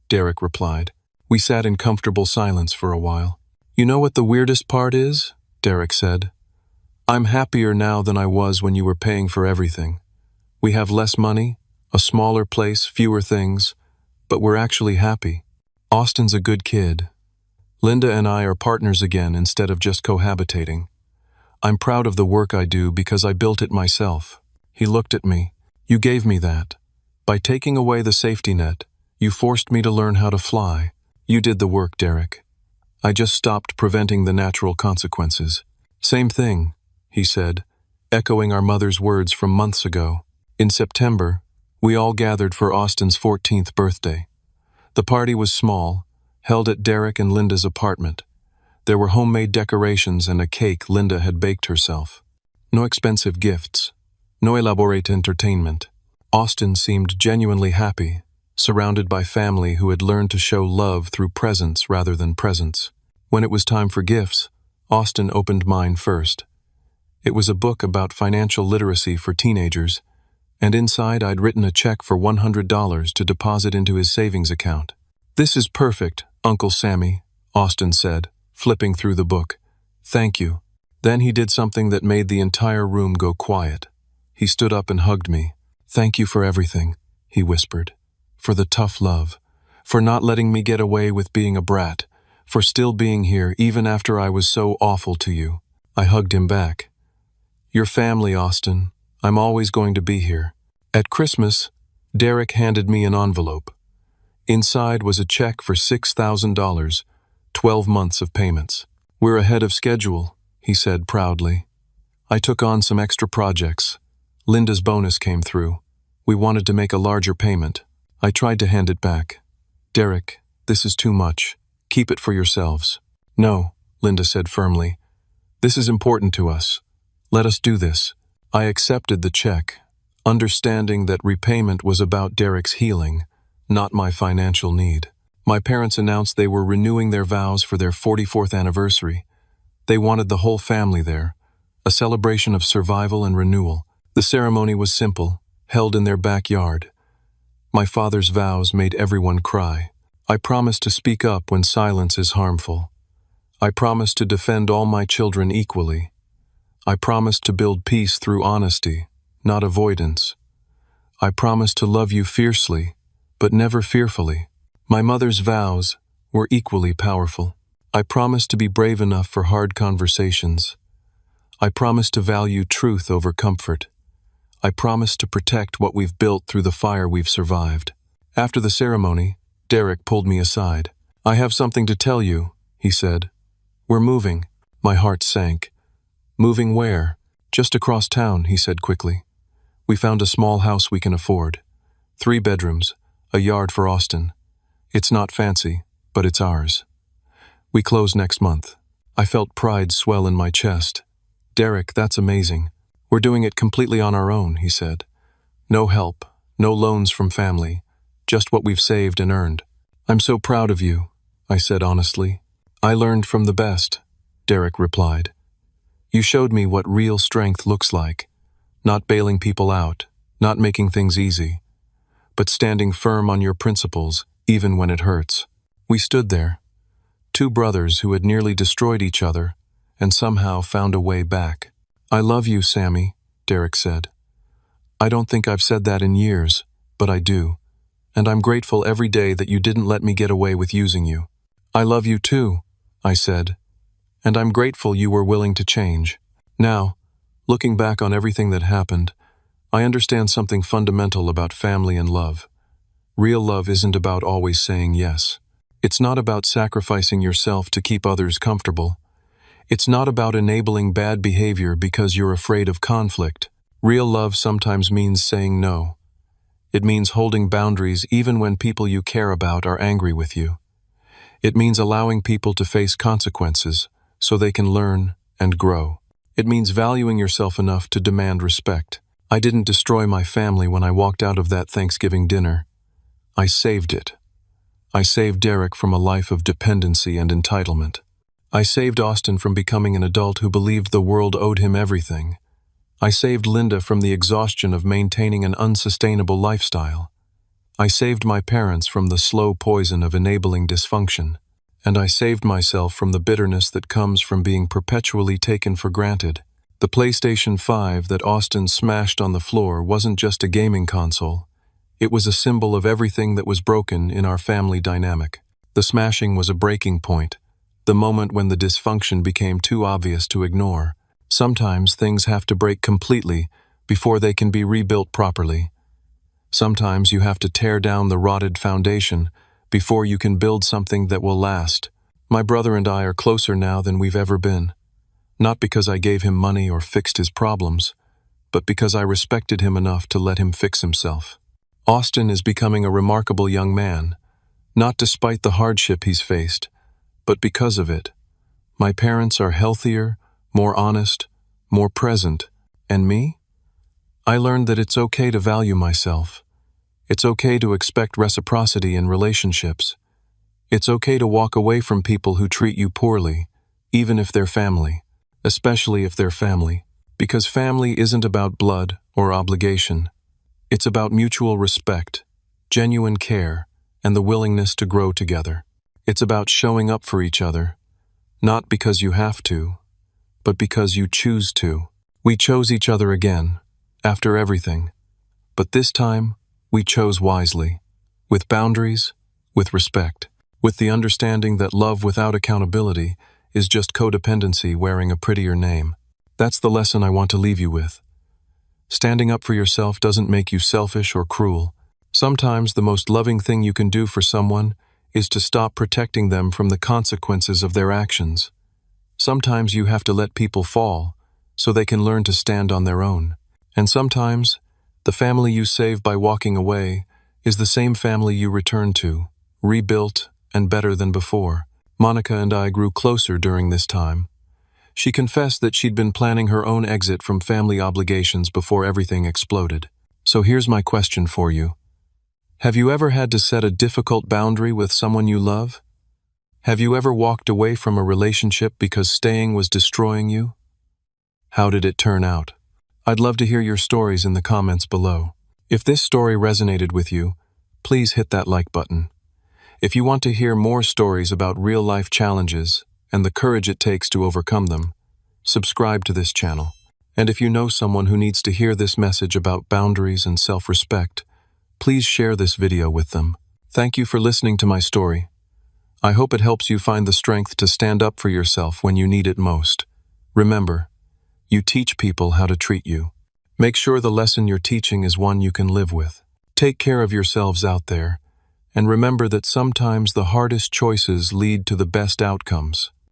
Derek replied. We sat in comfortable silence for a while. "You know what the weirdest part is?" Derek said. "I'm happier now than I was when you were paying for everything. We have less money, a smaller place, fewer things, but we're actually happy. Austin's a good kid. Linda and I are partners again instead of just cohabitating. I'm proud of the work I do because I built it myself." He looked at me. "You gave me that. By taking away the safety net, you forced me to learn how to fly. You did the work, Derek. I just stopped preventing the natural consequences." "Same thing," he said, echoing our mother's words from months ago. In September, we all gathered for Austin's 14th birthday. The party was small, held at Derek and Linda's apartment. There were homemade decorations and a cake Linda had baked herself. No expensive gifts, no elaborate entertainment. Austin seemed genuinely happy, surrounded by family who had learned to show love through presence rather than presents. When it was time for gifts, Austin opened mine first. It was a book about financial literacy for teenagers, and inside I'd written a check for $100 to deposit into his savings account. "This is perfect, Uncle Sammy," Austin said, flipping through the book. "Thank you." Then he did something that made the entire room go quiet. He stood up and hugged me. "Thank you for everything," he whispered. "For the tough love, for not letting me get away with being a brat, for still being here even after I was so awful to you." I hugged him back. "Your family, Austin. I'm always going to be here." At Christmas, Derek handed me an envelope. Inside was a check for $6,000, 12 months of payments. "We're ahead of schedule," he said proudly. "I took on some extra projects. Linda's bonus came through. We wanted to make a larger payment." I tried to hand it back. "Derek, this is too much. Keep it for yourselves." "No," Linda said firmly. "This is important to us. Let us do this." I accepted the check. understanding that repayment was about Derek's healing, not my financial need. My parents announced they were renewing their vows for their 44th anniversary. They wanted the whole family there, a celebration of survival and renewal. The ceremony was simple, held in their backyard. My father's vows made everyone cry. I promised to speak up when silence is harmful. I promised to defend all my children equally. I promised to build peace through honesty, not avoidance. I promised to love you fiercely, but never fearfully. My mother's vows were equally powerful. I promised to be brave enough for hard conversations. I promised to value truth over comfort. I promised to protect what we've built through the fire we've survived. After the ceremony, Derek pulled me aside. "I have something to tell you," he said. "We're moving." My heart sank. "Moving where?" "Just across town," he said quickly. "We found a small house we can afford. 3 bedrooms, a yard for Austin. It's not fancy, but it's ours. We close next month." I felt pride swell in my chest. "Derek, that's amazing. We're doing it completely on our own," he said. "No help, no loans from family, just what we've saved and earned." "I'm so proud of you," I said honestly. "I learned from the best," Derek replied. "You showed me what real strength looks like, not bailing people out, not making things easy, but standing firm on your principles even when it hurts." We stood there, 2 brothers who had nearly destroyed each other and somehow found a way back. "I love you, Sammy," Derek said. "I don't think I've said that in years, but I do. And I'm grateful every day that you didn't let me get away with using you." "I love you too," I said. "And I'm grateful you were willing to change." Now, looking back on everything that happened, I understand something fundamental about family and love. Real love isn't about always saying yes. It's not about sacrificing yourself to keep others comfortable. It's not about enabling bad behavior because you're afraid of conflict. Real love sometimes means saying no. It means holding boundaries even when people you care about are angry with you. It means allowing people to face consequences so they can learn and grow. It means valuing yourself enough to demand respect. I didn't destroy my family when I walked out of that Thanksgiving dinner. I saved it. I saved Derek from a life of dependency and entitlement. I saved Austin from becoming an adult who believed the world owed him everything. I saved Linda from the exhaustion of maintaining an unsustainable lifestyle. I saved my parents from the slow poison of enabling dysfunction. And I saved myself from the bitterness that comes from being perpetually taken for granted. The PlayStation 5 that Austin smashed on the floor wasn't just a gaming console. It was a symbol of everything that was broken in our family dynamic. The smashing was a breaking point, the moment when the dysfunction became too obvious to ignore. Sometimes things have to break completely before they can be rebuilt properly. Sometimes you have to tear down the rotted foundation before you can build something that will last. My brother and I are closer now than we've ever been. Not because I gave him money or fixed his problems, but because I respected him enough to let him fix himself. Austin is becoming a remarkable young man, not despite the hardship he's faced, but because of it. My parents are healthier, more honest, more present. And me? I learned that it's okay to value myself. It's okay to expect reciprocity in relationships. It's okay to walk away from people who treat you poorly, even if they're family, especially if they're family. Because family isn't about blood or obligation. It's about mutual respect, genuine care, and the willingness to grow together. It's about showing up for each other, not because you have to, but because you choose to. We chose each other again, after everything. But this time, we chose wisely, with boundaries, with respect, with the understanding that love without accountability is just codependency wearing a prettier name. That's the lesson I want to leave you with. Standing up for yourself doesn't make you selfish or cruel. Sometimes the most loving thing you can do for someone is to stop protecting them from the consequences of their actions. Sometimes you have to let people fall so they can learn to stand on their own. And sometimes, the family you save by walking away is the same family you return to, rebuilt and better than before. Monica and I grew closer during this time. She confessed that she'd been planning her own exit from family obligations before everything exploded. So here's my question for you. Have you ever had to set a difficult boundary with someone you love? Have you ever walked away from a relationship because staying was destroying you? How did it turn out? I'd love to hear your stories in the comments below. If this story resonated with you, please hit that like button. If you want to hear more stories about real-life challenges and the courage it takes to overcome them, subscribe to this channel. And if you know someone who needs to hear this message about boundaries and self-respect, please share this video with them. Thank you for listening to my story. I hope it helps you find the strength to stand up for yourself when you need it most. Remember, you teach people how to treat you. Make sure the lesson you're teaching is one you can live with. Take care of yourselves out there, and remember that sometimes the hardest choices lead to the best outcomes.